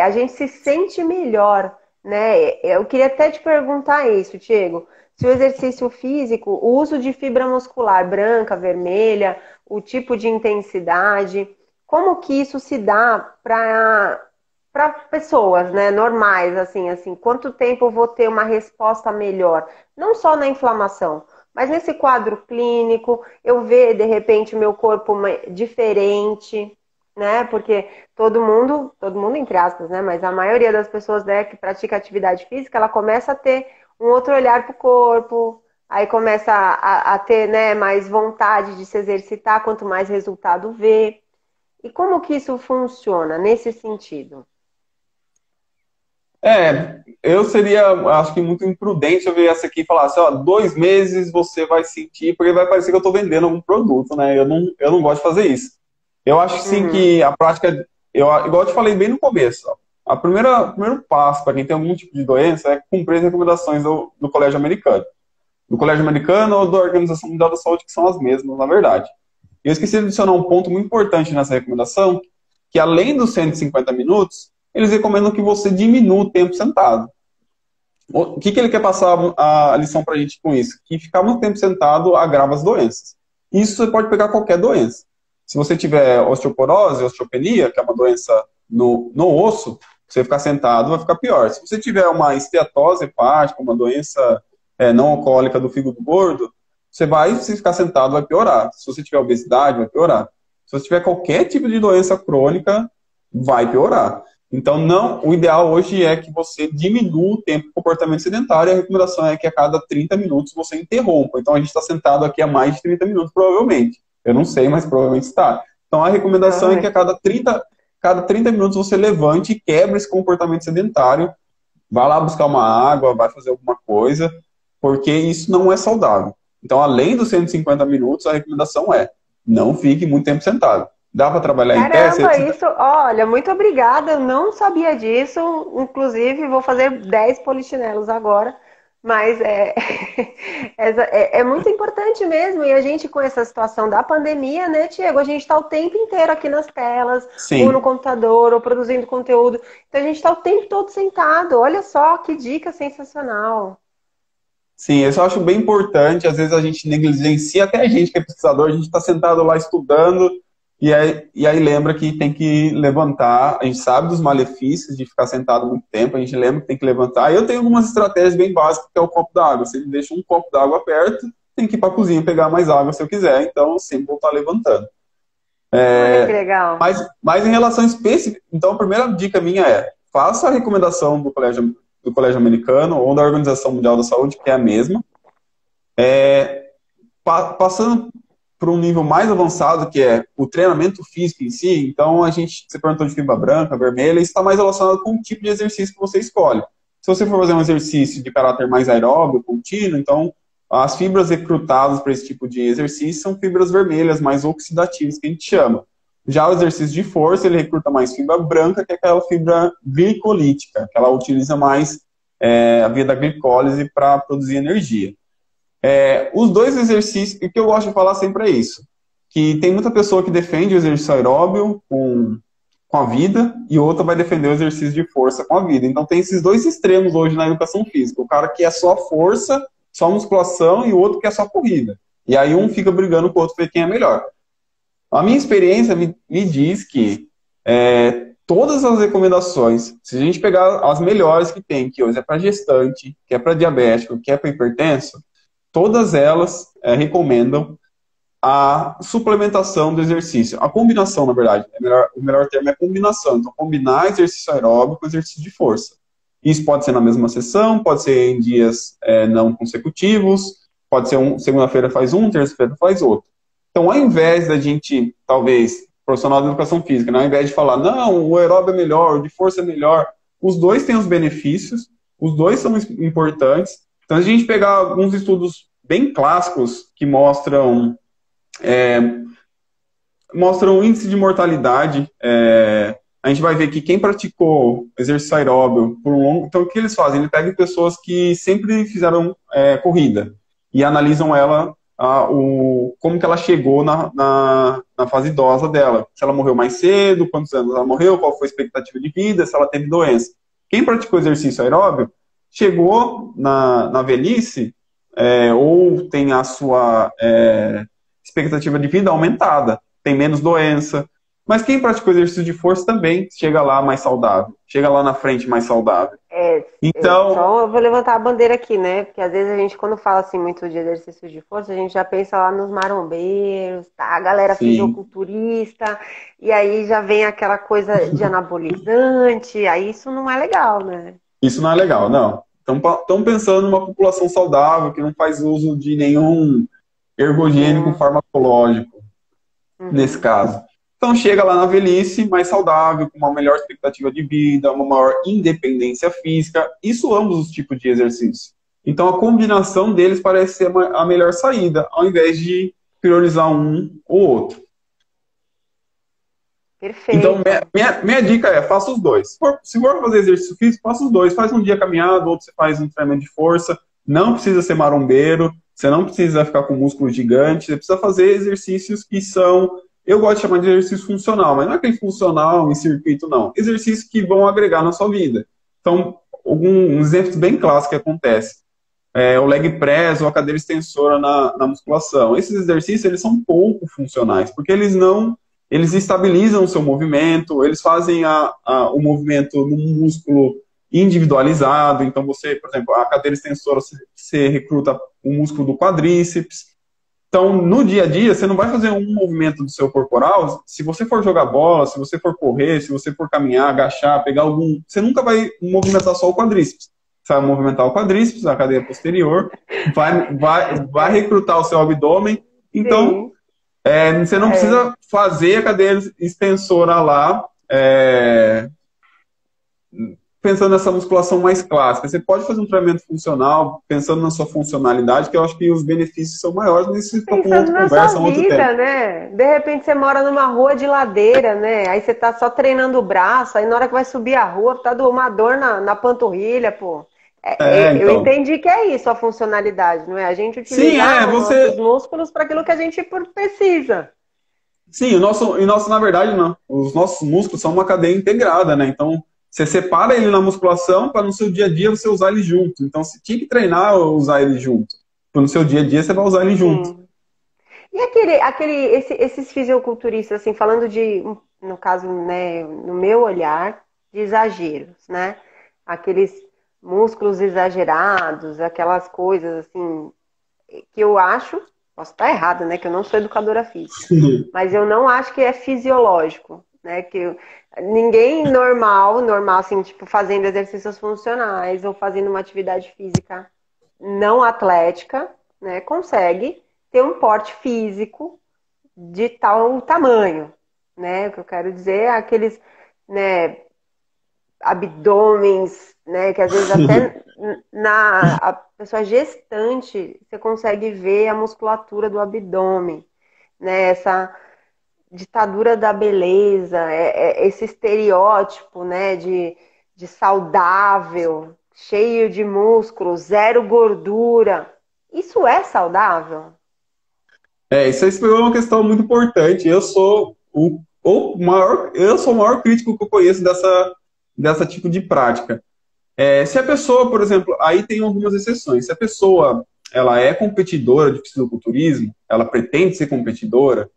a gente se sente melhor, né? Eu queria até te perguntar isso, Diego. Se o exercício físico, o uso de fibra muscular branca, vermelha, o tipo de intensidade, como que isso se dá para pessoas, né, normais, assim, quanto tempo eu vou ter uma resposta melhor, não só na inflamação, mas nesse quadro clínico, eu ver de repente o meu corpo diferente, né? Porque todo mundo entre aspas, né? Mas a maioria das pessoas, né, que pratica atividade física, ela começa a ter um outro olhar para o corpo, aí começa a ter, né, mais vontade de se exercitar, quanto mais resultado vê. E como que isso funciona nesse sentido? Eu seria, acho que muito imprudente eu ver essa aqui e falar assim, ó, 2 meses você vai sentir, porque vai parecer que eu estou vendendo algum produto, né? Eu não gosto de fazer isso. Eu acho sim Uhum. que a prática, igual eu te falei bem no começo, ó, o primeiro passo para quem tem algum tipo de doença é cumprir as recomendações do Colégio Americano. Do Colégio Americano ou da Organização Mundial da Saúde, que são as mesmas, na verdade. E eu esqueci de adicionar um ponto muito importante nessa recomendação, que além dos 150 minutos, eles recomendam que você diminua o tempo sentado. O que ele quer passar a lição para a gente com isso? Que ficar muito tempo sentado agrava as doenças. Isso você pode pegar qualquer doença. Se você tiver osteoporose, osteopenia, que é uma doença no osso, você ficar sentado vai ficar pior. Se você tiver uma esteatose hepática, uma doença não alcoólica do fígado gordo, se ficar sentado, vai piorar. Se você tiver obesidade, vai piorar. Se você tiver qualquer tipo de doença crônica, vai piorar. Então, o ideal hoje é que você diminua o tempo de comportamento sedentário. A recomendação é que a cada 30 minutos você interrompa. Então, a gente está sentado aqui há mais de 30 minutos, provavelmente. Eu não sei, mas provavelmente está. Então, a recomendação é que a cada 30 minutos você levante e quebre esse comportamento sedentário. Vá lá buscar uma água, vai fazer alguma coisa, porque isso não é saudável. Então, além dos 150 minutos, a recomendação é não fique muito tempo sentado. Dá para trabalhar em pé? Caramba, isso, olha, muito obrigada. Eu não sabia disso. Inclusive, vou fazer 10 polichinelos agora, Mas é muito importante mesmo. E a gente, com essa situação da pandemia, né, Diego? A gente está o tempo inteiro aqui nas telas, ou no Sim. computador, ou produzindo conteúdo. Então a gente está o tempo todo sentado. Olha só que dica sensacional. Sim, isso eu acho bem importante. Às vezes a gente negligencia, até a gente que é pesquisador, a gente está sentado lá estudando e aí lembra que tem que levantar. A gente sabe dos malefícios de ficar sentado muito tempo, a gente lembra que tem que levantar. Eu tenho algumas estratégias bem básicas, que é o copo d'água. Se ele deixa um copo d'água perto, tem que ir para a cozinha pegar mais água se eu quiser. Então, sempre vou estar levantando. Olha que legal. Mas em relação específica, então a primeira dica minha é: faça a recomendação do Colégio Americano ou da Organização Mundial da Saúde, que é a mesma. Passando para um nível mais avançado, que é o treinamento físico em si, então você perguntou de fibra branca, vermelha, isso está mais relacionado com o tipo de exercício que você escolhe. Se você for fazer um exercício de caráter mais aeróbio, contínuo, então as fibras recrutadas para esse tipo de exercício são fibras vermelhas, mais oxidativas, que a gente chama. Já o exercício de força, ele recruta mais fibra branca, que é aquela fibra glicolítica, que ela utiliza mais a via da glicólise para produzir energia. Os dois exercícios, o que eu gosto de falar sempre é isso, que tem muita pessoa que defende o exercício aeróbio com a vida e outra vai defender o exercício de força com a vida. Então tem esses dois extremos hoje na educação física. O cara que é só força, só musculação e o outro que é só corrida. E aí um fica brigando com o outro para ver quem é melhor. A minha experiência me diz que todas as recomendações, se a gente pegar as melhores que tem, que hoje é para gestante, que é para diabético, que é para hipertenso, todas elas recomendam a suplementação do exercício. A combinação, na verdade, o melhor termo é combinação. Então, combinar exercício aeróbico com exercício de força. Isso pode ser na mesma sessão, pode ser em dias não consecutivos, pode ser segunda-feira faz um, terça-feira faz outro. Então, ao invés da gente, talvez, profissional da educação física, né, ao invés de falar, não, o aeróbio é melhor, o de força é melhor, os dois têm os benefícios, os dois são importantes. Então, se a gente pegar alguns estudos bem clássicos que mostram o índice de mortalidade, a gente vai ver que quem praticou exercício aeróbio por um longo... Então, o que eles fazem? Eles pegam pessoas que sempre fizeram corrida e analisam ela, como que ela chegou na fase idosa dela. Se ela morreu mais cedo, quantos anos ela morreu, qual foi a expectativa de vida, se ela teve doença. Quem praticou exercício aeróbio chegou na velhice ou tem a sua expectativa de vida aumentada, tem menos doença. Mas quem praticou exercício de força também chega lá mais saudável, chega lá na frente mais saudável. Então, Só eu vou levantar a bandeira aqui, né? Porque às vezes a gente, quando fala assim muito de exercício de força, a gente já pensa lá nos marombeiros, tá? A galera sim, fisiculturista, e aí já vem aquela coisa de anabolizante, aí isso não é legal, né? isso não é legal, não. Estão pensando numa população saudável, que não faz uso de nenhum ergogênico Sim. farmacológico, nesse Uhum. caso. Então chega lá na velhice mais saudável, com uma melhor expectativa de vida, uma maior independência física, isso ambos os tipos de exercício. Então a combinação deles parece ser a melhor saída, ao invés de priorizar um ou outro. Então Perfeito. minha dica é, faça os dois. Se for fazer exercício físico, faça os dois. Faz um dia caminhado, outro você faz um treinamento de força. Não precisa ser marombeiro, você não precisa ficar com músculo gigante, você precisa fazer exercícios que são... Eu gosto de chamar de exercício funcional, mas não é aquele funcional em circuito, não. Exercícios que vão agregar na sua vida. Então, alguns exemplos bem clássicos que acontecem. O leg press ou a cadeira extensora na musculação. Esses exercícios, eles são pouco funcionais, porque eles estabilizam o seu movimento, eles fazem o movimento no músculo individualizado. Então, você, por exemplo, a cadeira extensora, você recruta o músculo do quadríceps. Então, no dia a dia, você não vai fazer um movimento do seu corporal. Se você for jogar bola, se você for correr, se você for caminhar, agachar, pegar algum... Você nunca vai movimentar só o quadríceps. Você vai movimentar o quadríceps, a cadeia posterior, vai recrutar o seu abdômen. Então, Sim. você não É. precisa fazer a cadeira extensora lá, pensando nessa musculação mais clássica. Você pode fazer um treinamento funcional, pensando na sua funcionalidade, que eu acho que os benefícios são maiores, mas isso fica com Pensando outra na sua conversa, um outro tempo. vida, né? De repente você mora numa rua de ladeira, né? Aí você tá só treinando o braço, aí na hora que vai subir a rua, tá dando uma dor na panturrilha, pô. Eu Então. entendi que é isso a funcionalidade, não é? A gente Sim, utilizar os nossos você. músculos para aquilo que a gente precisa. Sim, na verdade, não. Os nossos músculos são uma cadeia integrada, né? Então, você separa ele na musculação para no seu dia a dia você usar ele junto. Então, você tinha que treinar usar ele junto. No seu dia a dia você vai usar ele junto. Sim. E esses fisiculturistas, assim, falando de, no caso, né, no meu olhar, de exageros, né? Aqueles músculos exagerados, aquelas coisas, assim, que eu acho, posso estar errada, né? Que eu não sou educadora física, mas eu não acho que é fisiológico, né? Ninguém normal, assim, tipo, fazendo exercícios funcionais ou fazendo uma atividade física não atlética, né, consegue ter um porte físico de tal tamanho, né? O que eu quero dizer é aqueles, né, abdômenes, né, que às vezes até na a pessoa gestante você consegue ver a musculatura do abdômen, né? Essa ditadura da beleza, esse estereótipo, né, de saudável, cheio de músculo, zero gordura. Isso é saudável? Isso aí foi uma questão muito importante. Eu sou o maior crítico que eu conheço dessa tipo de prática. Se a pessoa, por exemplo, aí tem algumas exceções. Se a pessoa ela é competidora de fisiculturismo, ela pretende ser competidora,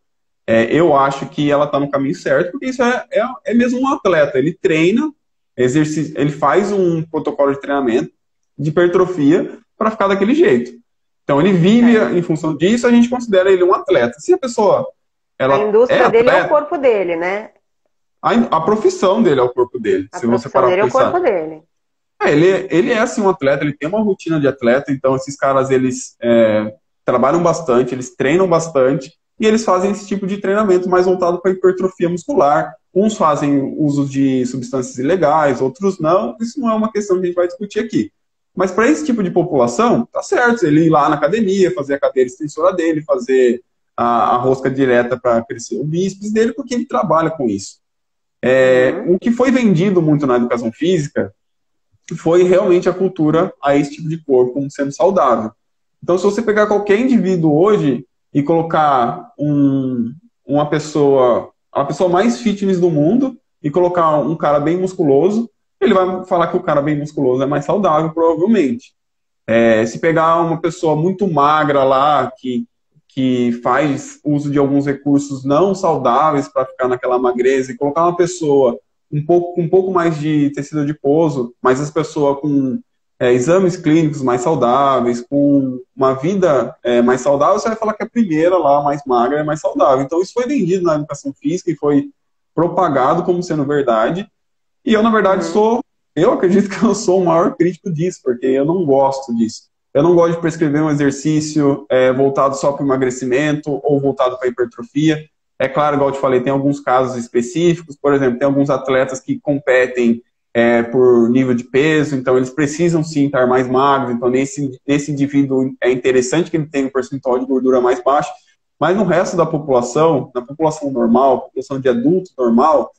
eu acho que ela está no caminho certo, porque isso é mesmo um atleta. Ele treina, ele faz um protocolo de treinamento de hipertrofia para ficar daquele jeito. Então, ele vive em função disso, a gente considera ele um atleta. Se a pessoa A ela é indústria dele é o atleta, corpo dele, né? a profissão dele é o corpo dele, A se você profissão parar dele para é o corpo pensar. dele. Ele é assim um atleta, ele tem uma rotina de atleta, então esses caras eles trabalham bastante, eles treinam bastante e eles fazem esse tipo de treinamento mais voltado para hipertrofia muscular. Uns fazem uso de substâncias ilegais, outros não. Isso não é uma questão que a gente vai discutir aqui. Mas para esse tipo de população, tá certo, ele ir lá na academia, fazer a cadeira extensora dele, fazer a rosca direta para crescer o bíceps dele, porque ele trabalha com isso. O que foi vendido muito na educação física foi realmente a cultura a esse tipo de corpo como sendo saudável. Então, se você pegar qualquer indivíduo hoje e colocar uma pessoa, a pessoa mais fitness do mundo e colocar um cara bem musculoso, ele vai falar que o cara bem musculoso é mais saudável, provavelmente. Se pegar uma pessoa muito magra lá, que faz uso de alguns recursos não saudáveis para ficar naquela magreza, e colocar uma pessoa com um pouco mais de tecido adiposo, mas essa pessoa com exames clínicos mais saudáveis, com uma vida mais saudável, você vai falar que a primeira lá, mais magra, é mais saudável. Então, isso foi vendido na educação física e foi propagado como sendo verdade. E eu, na verdade, eu acredito que eu sou o maior crítico disso, porque eu não gosto disso. Eu não gosto de prescrever um exercício voltado só para o emagrecimento ou voltado para a hipertrofia. É claro, igual eu te falei, tem alguns casos específicos, por exemplo, tem alguns atletas que competem por nível de peso, então eles precisam sim estar mais magros, então nesse indivíduo é interessante que ele tenha um percentual de gordura mais baixo, mas no resto da população, na população normal, população de adulto normal,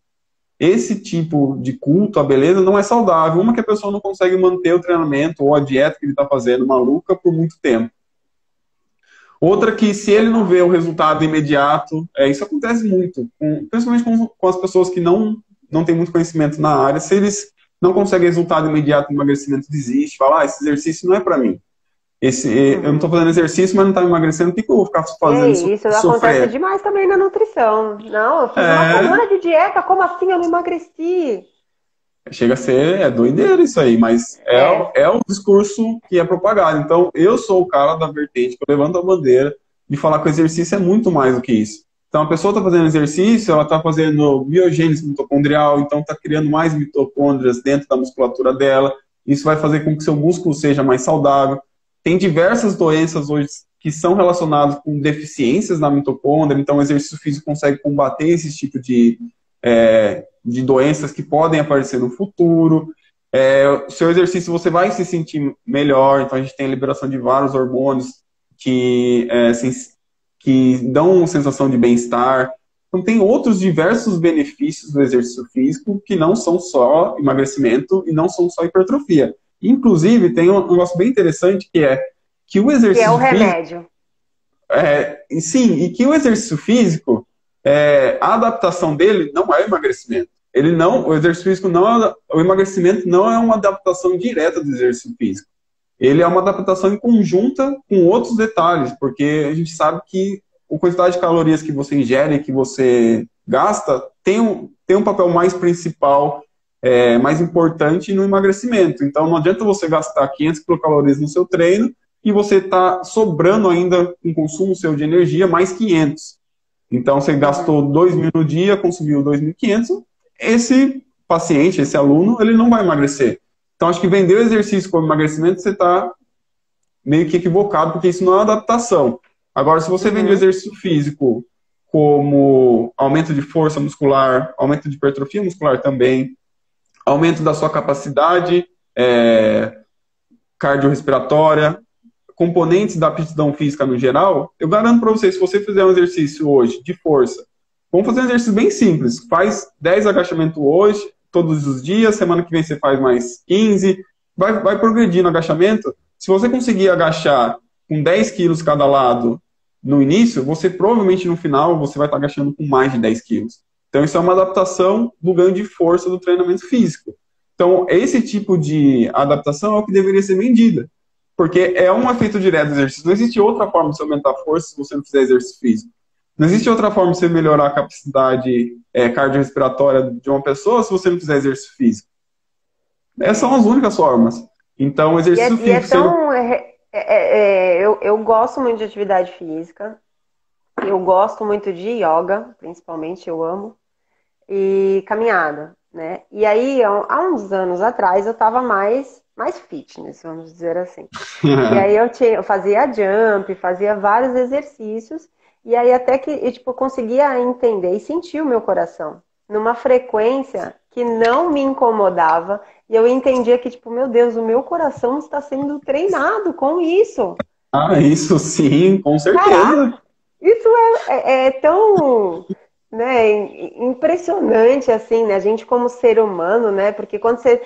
esse tipo de culto à beleza não é saudável. Uma que a pessoa não consegue manter o treinamento ou a dieta que ele está fazendo maluca por muito tempo. Outra que, se ele não vê o resultado imediato, isso acontece muito, principalmente com as pessoas que não têm muito conhecimento na área. Se eles não conseguem resultado imediato no emagrecimento, desiste, fala, esse exercício não é para mim. Eu não estou fazendo exercício, mas não está emagrecendo, por que eu vou ficar fazendo Isso sofrer? acontece demais também na nutrição. Não, eu fiz uma semana de dieta, como assim eu não emagreci? Chega a ser doideira isso aí, mas é o discurso que é propagado. Então, eu sou o cara da vertente que eu levanto a bandeira de falar que o exercício é muito mais do que isso. Então, a pessoa está fazendo exercício, ela está fazendo biogênese mitocondrial, então está criando mais mitocôndrias dentro da musculatura dela. Isso vai fazer com que seu músculo seja mais saudável. Tem diversas doenças hoje que são relacionadas com deficiências na mitocôndria, então o exercício físico consegue combater esse tipo de doenças que podem aparecer no futuro. O seu exercício você vai se sentir melhor, então a gente tem a liberação de vários hormônios que dão uma sensação de bem-estar. Então tem outros diversos benefícios do exercício físico que não são só emagrecimento e não são só hipertrofia. Inclusive, tem um negócio bem interessante que é que o Que é exercício o físico, remédio. sim, e que o exercício físico, a adaptação dele não é emagrecimento. Ele não, o exercício físico não é, o emagrecimento não é uma adaptação direta do exercício físico. Ele é uma adaptação em conjunta com outros detalhes, porque a gente sabe que a quantidade de calorias que você ingere, que você gasta, tem um papel mais principal, mais importante no emagrecimento. Então, não adianta você gastar 500 quilocalorias no seu treino e você está sobrando ainda em consumo seu de energia mais 500. Então, você gastou 2.000 no dia, consumiu 2.500, esse paciente, esse aluno, ele não vai emagrecer. Então, acho que vender o exercício como emagrecimento, você está meio que equivocado, porque isso não é uma adaptação. Agora, se você vende o exercício físico como aumento de força muscular, aumento de hipertrofia muscular também, aumento da sua capacidade cardiorrespiratória, componentes da aptidão física no geral, eu garanto para você, se você fizer um exercício hoje de força, vamos fazer um exercício bem simples, faz 10 agachamentos hoje, todos os dias, semana que vem você faz mais 15, vai progredir no agachamento. Se você conseguir agachar com 10 quilos cada lado no início, você provavelmente no final você vai estar agachando com mais de 10 quilos. Então isso é uma adaptação do ganho de força do treinamento físico. Então esse tipo de adaptação é o que deveria ser vendida. Porque é um efeito direto do exercício. Não existe outra forma de você aumentar a força se você não fizer exercício físico. Não existe outra forma de você melhorar a capacidade cardiorrespiratória de uma pessoa se você não fizer exercício físico. Essas são as únicas formas. Então, o exercício físico... Eu gosto muito de atividade física. Eu gosto muito de yoga, principalmente, eu amo. E caminhada, né? E aí, há uns anos atrás, eu tava mais fitness, vamos dizer assim. E aí eu fazia jump, fazia vários exercícios, e aí até que eu conseguia entender e sentir o meu coração numa frequência que não me incomodava, e eu entendia que, meu Deus, o meu coração está sendo treinado com isso. Isso sim, com certeza. Caraca, isso é tão, né, impressionante, assim, né? A gente como ser humano, né? Porque quando você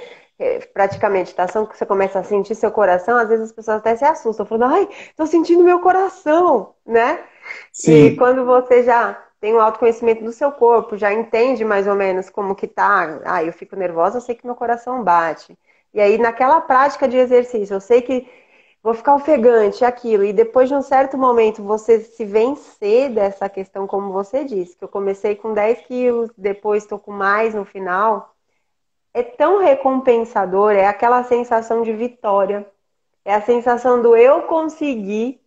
praticamente meditação, que você começa a sentir seu coração, às vezes as pessoas até se assustam, falando, ai, tô sentindo meu coração, né? Sim. E quando você já tem um autoconhecimento do seu corpo, já entende mais ou menos como que tá, eu fico nervosa, eu sei que meu coração bate. E aí, naquela prática de exercício, eu sei que vou ficar ofegante, aquilo, e depois de um certo momento você se vencer dessa questão, como você disse, que eu comecei com 10 quilos, depois estou com mais no final, é tão recompensador, é aquela sensação de vitória, é a sensação do eu conseguir,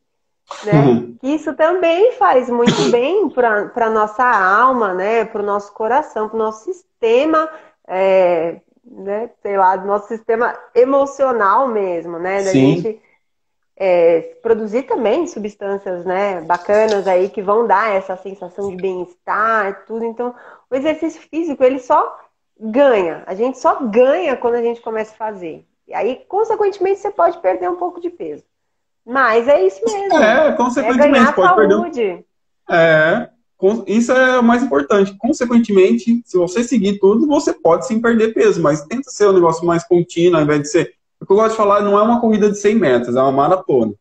né? Que isso também faz muito bem para a nossa alma, né? Para o nosso coração, para o nosso sistema, né? Sei lá, do nosso sistema emocional mesmo, né? Da Sim. gente produzir também substâncias, né, bacanas aí que vão dar essa sensação de bem-estar, tudo. Então, o exercício físico, ele só ganha. A gente só ganha quando a gente começa a fazer. E aí, consequentemente, você pode perder um pouco de peso. Mas é isso mesmo. Consequentemente, ganhar pode saúde. Isso é o mais importante. Consequentemente, se você seguir tudo, você pode sim perder peso, mas tenta ser um negócio mais contínuo, ao invés de ser... O que eu gosto de falar não é uma corrida de 100 metros, é uma maratona.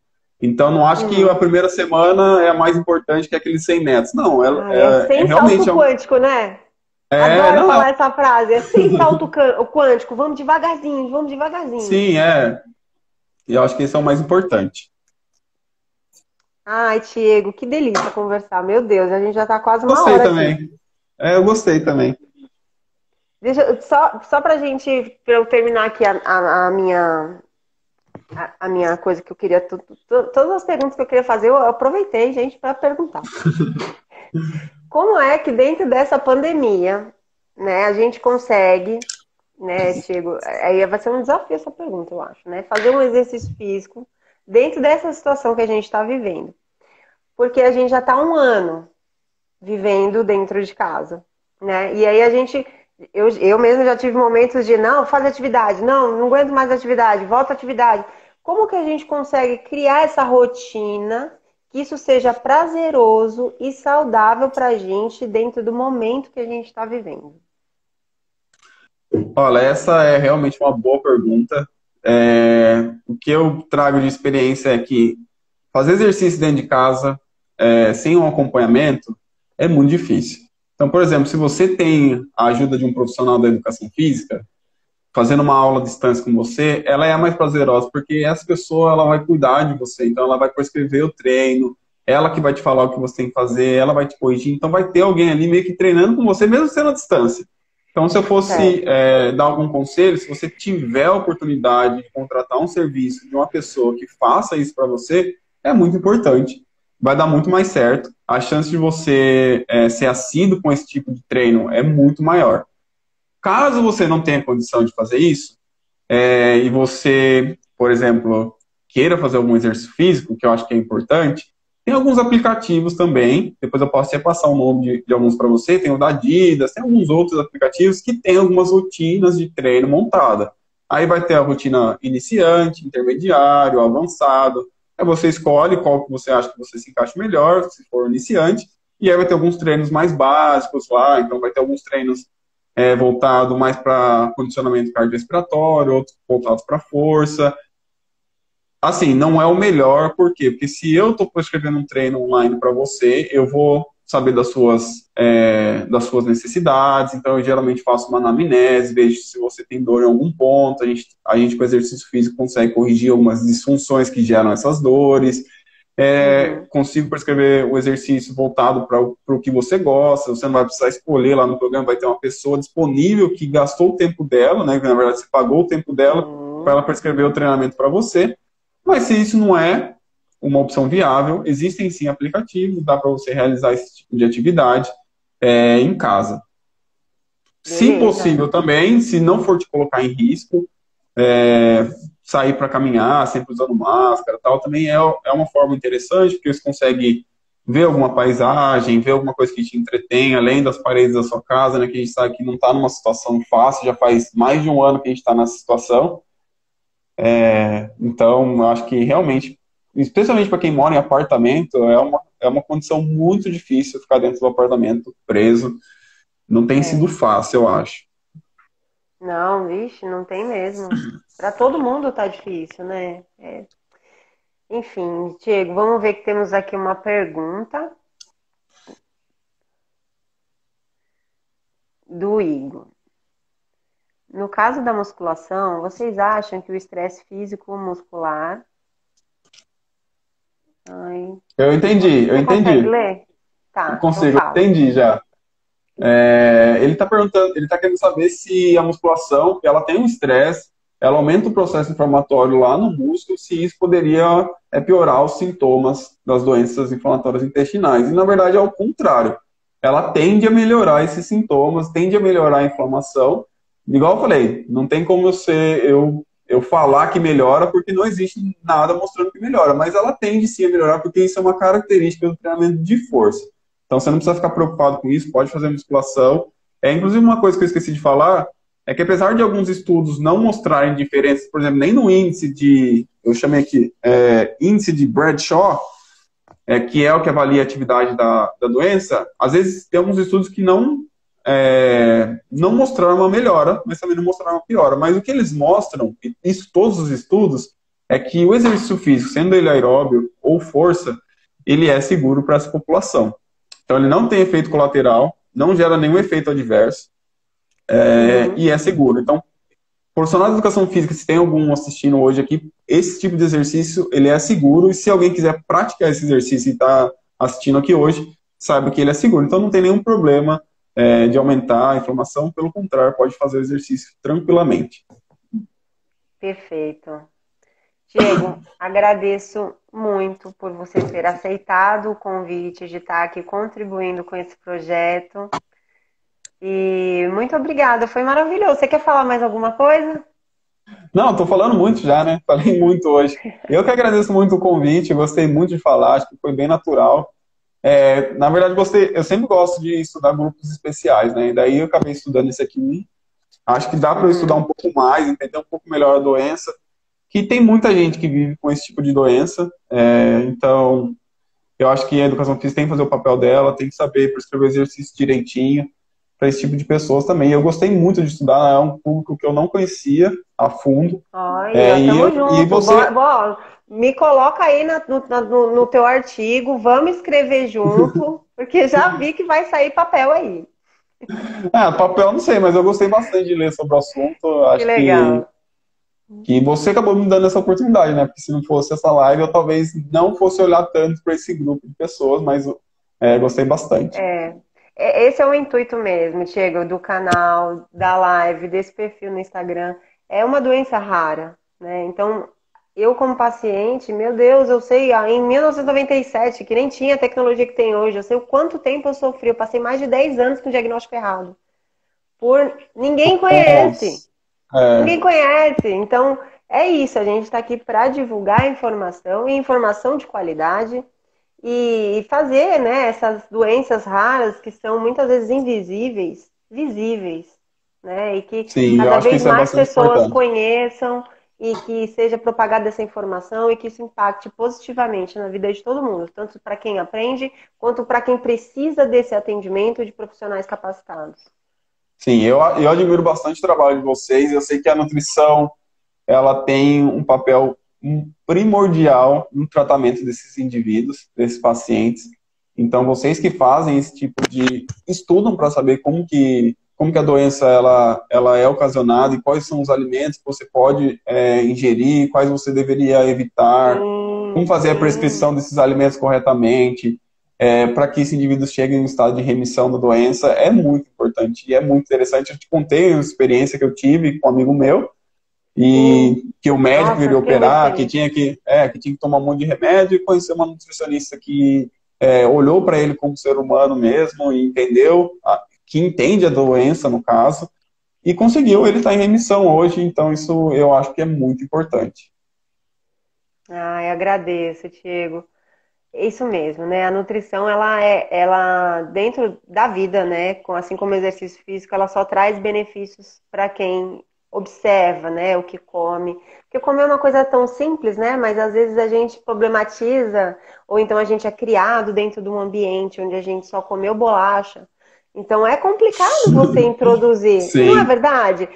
Então, não acho que a primeira semana é a mais importante que aqueles 100 metros. Não, é sem realmente... salto quântico, né? Adoro falar essa frase. É sem salto quântico. Vamos devagarzinho, vamos devagarzinho. Sim, E eu acho que esse é o mais importante. Ai, Diego, que delícia conversar. Meu Deus, a gente já tá quase uma Gostei hora também. aqui. Eu gostei também. Só pra gente, pra eu terminar aqui a minha coisa que eu queria, todas as perguntas que eu queria fazer, eu aproveitei, gente, para perguntar. Como é que dentro dessa pandemia, né, a gente consegue, né, Diego, aí vai ser um desafio essa pergunta, eu acho, né, fazer um exercício físico dentro dessa situação que a gente está vivendo. Porque a gente já está 1 ano vivendo dentro de casa, né, e aí eu mesmo já tive momentos de, não, faz atividade, não aguento mais atividade, volta à atividade. Como que a gente consegue criar essa rotina, que isso seja prazeroso e saudável pra gente dentro do momento que a gente está vivendo? Olha, essa é realmente uma boa pergunta. o que eu trago de experiência é que fazer exercício dentro de casa, sem um acompanhamento, é muito difícil. Então, por exemplo, se você tem a ajuda de um profissional da educação física, fazendo uma aula à distância com você, ela é a mais prazerosa, porque essa pessoa ela vai cuidar de você, então ela vai prescrever o treino, ela que vai te falar o que você tem que fazer, ela vai te corrigir, então vai ter alguém ali meio que treinando com você, mesmo sendo à distância. Então, se eu fosse dar algum conselho, se você tiver a oportunidade de contratar um serviço de uma pessoa que faça isso para você, é muito importante. Vai dar muito mais certo. A chance de você ser assíduo com esse tipo de treino é muito maior. Caso você não tenha condição de fazer isso, e você, por exemplo, queira fazer algum exercício físico, que eu acho que é importante, tem alguns aplicativos também, depois eu posso até passar o nome de alguns para você, tem o da Adidas, tem alguns outros aplicativos que tem algumas rotinas de treino montada. Aí vai ter a rotina iniciante, intermediário, avançado. Aí você escolhe qual que você acha que você se encaixa melhor, se for iniciante, e aí vai ter alguns treinos mais básicos lá, então vai ter alguns treinos voltado mais para condicionamento cardiorrespiratório, outros voltados para força. Assim, não é o melhor, por quê? Porque se eu estou prescrevendo um treino online para você, eu vou saber das suas necessidades, então eu geralmente faço uma anamnese, vejo se você tem dor em algum ponto, a gente com exercício físico consegue corrigir algumas disfunções que geram essas dores, consigo prescrever o exercício voltado para o que você gosta, você não vai precisar escolher lá no programa, vai ter uma pessoa disponível que gastou o tempo dela, né, que na verdade você pagou o tempo dela para ela prescrever o treinamento para você. Mas se isso não é uma opção viável, existem sim aplicativos, dá para você realizar esse tipo de atividade em casa. Se possível também, se não for te colocar em risco, sair para caminhar, sempre usando máscara e tal, também é uma forma interessante, porque você consegue ver alguma paisagem, ver alguma coisa que te entretém, além das paredes da sua casa, né, que a gente sabe que não está numa situação fácil, já faz mais de um ano que a gente está nessa situação. Então, eu acho que realmente, especialmente para quem mora em apartamento, é uma condição muito difícil ficar dentro do apartamento preso. Não tem sido fácil, eu acho. Não, vixe, não tem mesmo. Para todo mundo tá difícil, né? Enfim, Diego, vamos ver que temos aqui uma pergunta do Igor. No caso da musculação, vocês acham que o estresse físico muscular... Eu entendi. Consegue ler? Tá, Eu consigo, então fala. entendi já. Ele está perguntando, ele está querendo saber se a musculação, ela tem um estresse, ela aumenta o processo inflamatório lá no músculo, se isso poderia piorar os sintomas das doenças inflamatórias intestinais. E, na verdade, é o contrário. Ela tende a melhorar esses sintomas, tende a melhorar a inflamação. Igual eu falei, não tem como eu falar que melhora, porque não existe nada mostrando que melhora, mas ela tende sim a melhorar, porque isso é uma característica do treinamento de força. Então, você não precisa ficar preocupado com isso, pode fazer musculação. Inclusive, uma coisa que eu esqueci de falar é que, apesar de alguns estudos não mostrarem diferenças, por exemplo, nem no índice eu chamei aqui, índice de Bradshaw, que é o que avalia a atividade da doença, às vezes tem alguns estudos que não mostraram uma melhora, mas também não mostraram uma piora. Mas o que eles mostram, e isso todos os estudos, é que o exercício físico, sendo ele aeróbio ou força, ele é seguro para essa população. Então, ele não tem efeito colateral, não gera nenhum efeito adverso, e é seguro. Então, profissional de educação física, se tem algum assistindo hoje aqui, esse tipo de exercício, ele é seguro, e se alguém quiser praticar esse exercício e está assistindo aqui hoje, saiba que ele é seguro. Então, não tem nenhum problema de aumentar a inflamação, pelo contrário, pode fazer o exercício tranquilamente. Perfeito. Diego, agradeço muito por você ter aceitado o convite de estar aqui contribuindo com esse projeto. E muito obrigada, foi maravilhoso. Você quer falar mais alguma coisa? Não, estou falando muito já, né? Falei muito hoje. Eu que agradeço muito o convite, gostei muito de falar, acho que foi bem natural. Na verdade, eu sempre gosto de estudar grupos especiais, né? E daí eu acabei estudando esse aqui. Acho que dá para eu estudar um pouco mais, entender um pouco melhor a doença, que tem muita gente que vive com esse tipo de doença. Então, eu acho que a educação física tem que fazer o papel dela, tem que saber prescrever o exercício direitinho, esse tipo de pessoas também. Eu gostei muito de estudar, é um público que eu não conhecia a fundo. Olha, tamo E junto. você, Me coloca aí no teu artigo, vamos escrever junto, porque já vi que vai sair papel aí. papel eu não sei, mas eu gostei bastante de ler sobre o assunto. Que Acho legal. que você acabou me dando essa oportunidade, né? Porque se não fosse essa live, eu talvez não fosse olhar tanto para esse grupo de pessoas, mas gostei bastante. É, esse é o intuito mesmo, Diego, do canal, da live, desse perfil no Instagram. É uma doença rara, né? Então, eu como paciente, meu Deus, eu sei, em 1997, que nem tinha a tecnologia que tem hoje, eu sei o quanto tempo eu sofri. Eu passei mais de 10 anos com diagnóstico errado. Ninguém conhece. Nossa. É, Ninguém conhece. Então, é isso. A gente está aqui para divulgar informação e informação de qualidade e fazer, né, essas doenças raras que são muitas vezes invisíveis, visíveis, né? E que sim, eu cada acho que vez isso é mais bastante pessoas importante. conheçam e que seja propagada essa informação e que isso impacte positivamente na vida de todo mundo, tanto para quem aprende quanto para quem precisa desse atendimento de profissionais capacitados. Sim, eu admiro bastante o trabalho de vocês. Eu sei que a nutrição ela tem um papel primordial no tratamento desses indivíduos, desses pacientes. Então, vocês que fazem esse tipo de estudam para saber como que a doença ela é ocasionada e quais são os alimentos que você pode ingerir, quais você deveria evitar, como Sim, fazer a sim. prescrição desses alimentos corretamente, para que esse indivíduo chegue em estado de remissão da doença, é muito importante e é muito interessante. Eu te contei a experiência que eu tive com um amigo meu, Sim. e que o médico Nossa, queria fiquei muito operar, feliz. que tinha que tomar um monte de remédio, e conheceu uma nutricionista que olhou para ele como ser humano mesmo e entendeu, que entende a doença, no caso, e conseguiu, ele está em remissão hoje, então isso eu acho que é muito importante. Ai, agradeço, Diego. Isso mesmo, né? A nutrição, ela dentro da vida, né? Assim como o exercício físico, ela só traz benefícios para quem observa, né? O que come. Porque comer é uma coisa tão simples, né? Mas às vezes a gente problematiza, ou então a gente é criado dentro de um ambiente onde a gente só comeu bolacha. Então é complicado você introduzir. Não é Sim. verdade?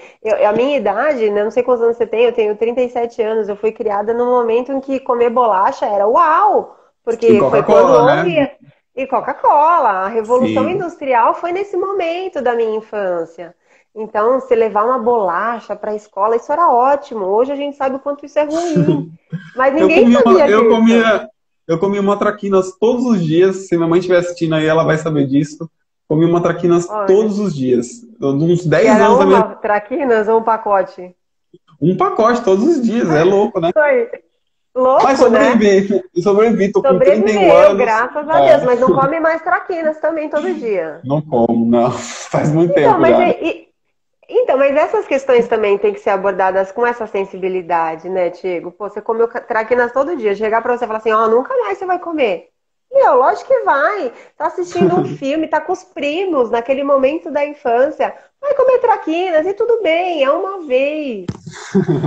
A minha idade, né, não sei quantos anos você tem, eu tenho 37 anos. Eu fui criada num momento em que comer bolacha era uau! E Porque foi quando Coca-Cola, né? houve. E Coca-Cola. A Revolução Sim. Industrial foi nesse momento da minha infância. Então, se levar uma bolacha para a escola, isso era ótimo. Hoje a gente sabe o quanto isso é ruim. Mas Eu ninguém comia sabia disso. eu comia uma traquinas todos os dias. Se minha mãe estiver assistindo aí, ela vai saber disso. Comia uma traquinas Olha. todos os dias. Uns E 10 era anos da minha. uma traquinas ou um pacote? Um pacote todos os dias, é louco, né? Foi Mas louco, né? sobrevivi, tô com 31 Sobreviveu, anos. graças a Deus. É, Mas não come mais traquinas também todo dia. não como, não. Faz muito Então, tempo mas já. então, mas essas questões também têm que ser abordadas com essa sensibilidade, né, Tiago? Pô, você comeu traquinas todo dia, chegar pra você e falar assim, ó, nunca mais você vai comer. Meu, lógico que vai. Tá assistindo um filme, tá com os primos naquele momento da infância. Vai comer traquinas e tudo bem, é uma vez,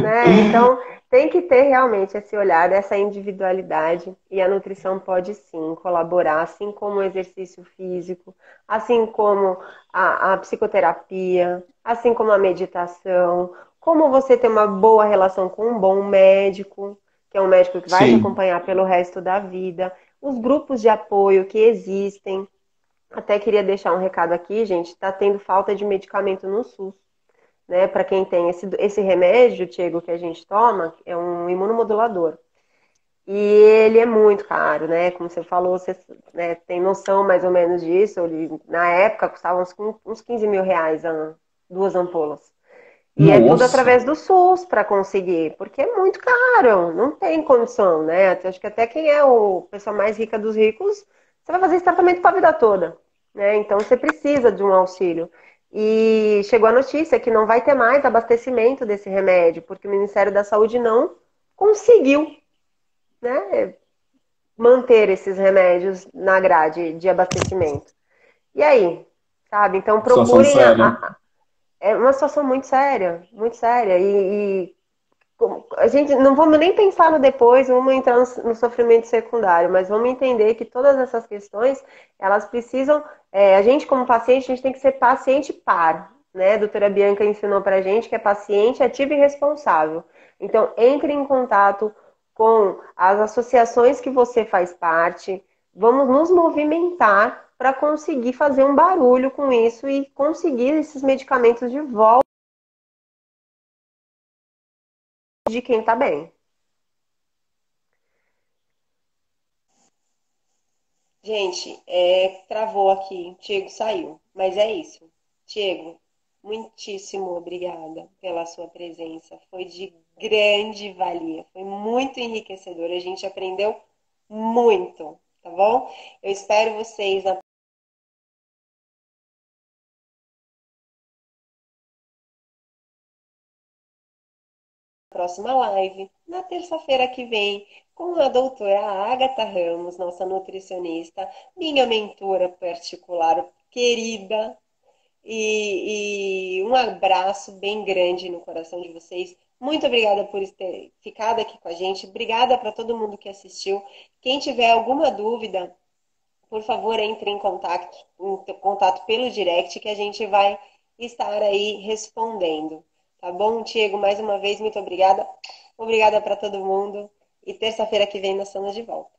né? Então, tem que ter realmente esse olhar dessa individualidade e a nutrição pode sim colaborar, assim como o exercício físico, assim como a psicoterapia, assim como a meditação, como você ter uma boa relação com um bom médico, que é um médico que vai te Sim, acompanhar pelo resto da vida, os grupos de apoio que existem. Até queria deixar um recado aqui, gente, está tendo falta de medicamento no SUS, né? Para quem tem esse remédio, Diego, que a gente toma, é um imunomodulador. E ele é muito caro, né? Como você falou, você, né, tem noção mais ou menos disso. Na época custava uns 15 mil reais duas ampolas. E é tudo nossa. através do SUS para conseguir, porque é muito caro, não tem condição, né? Acho que até quem é o pessoa mais rica dos ricos, você vai fazer esse tratamento para a vida toda, né? Então você precisa de um auxílio. E chegou a notícia que não vai ter mais abastecimento desse remédio, porque o Ministério da Saúde não conseguiu, né, manter esses remédios na grade de abastecimento. E aí, sabe? Então Situação procurem séria. é uma situação muito séria, muito séria. a gente não vamos nem pensar no depois, vamos entrar no sofrimento secundário, mas vamos entender que todas essas questões, elas precisam, a gente como paciente, a gente tem que ser paciente par, né? A doutora Bianca ensinou pra gente que é paciente ativo e responsável. Então, entre em contato com as associações que você faz parte, vamos nos movimentar para conseguir fazer um barulho com isso e conseguir esses medicamentos de volta de quem está bem. Gente, travou aqui. Diego saiu. Mas é isso. Diego, muitíssimo obrigada pela sua presença. Foi de grande valia. Foi muito enriquecedor. A gente aprendeu muito, tá bom? Eu espero vocês na próxima live, na terça-feira que vem, com a doutora Agatha Ramos, nossa nutricionista, minha mentora particular, querida, e um abraço bem grande no coração de vocês. Muito obrigada por ter ficado aqui com a gente. Obrigada para todo mundo que assistiu. Quem tiver alguma dúvida, por favor, entre em contato pelo direct que a gente vai estar aí respondendo. Tá bom, Diego? Mais uma vez, muito obrigada. Obrigada para todo mundo. E terça-feira que vem nós estamos de volta.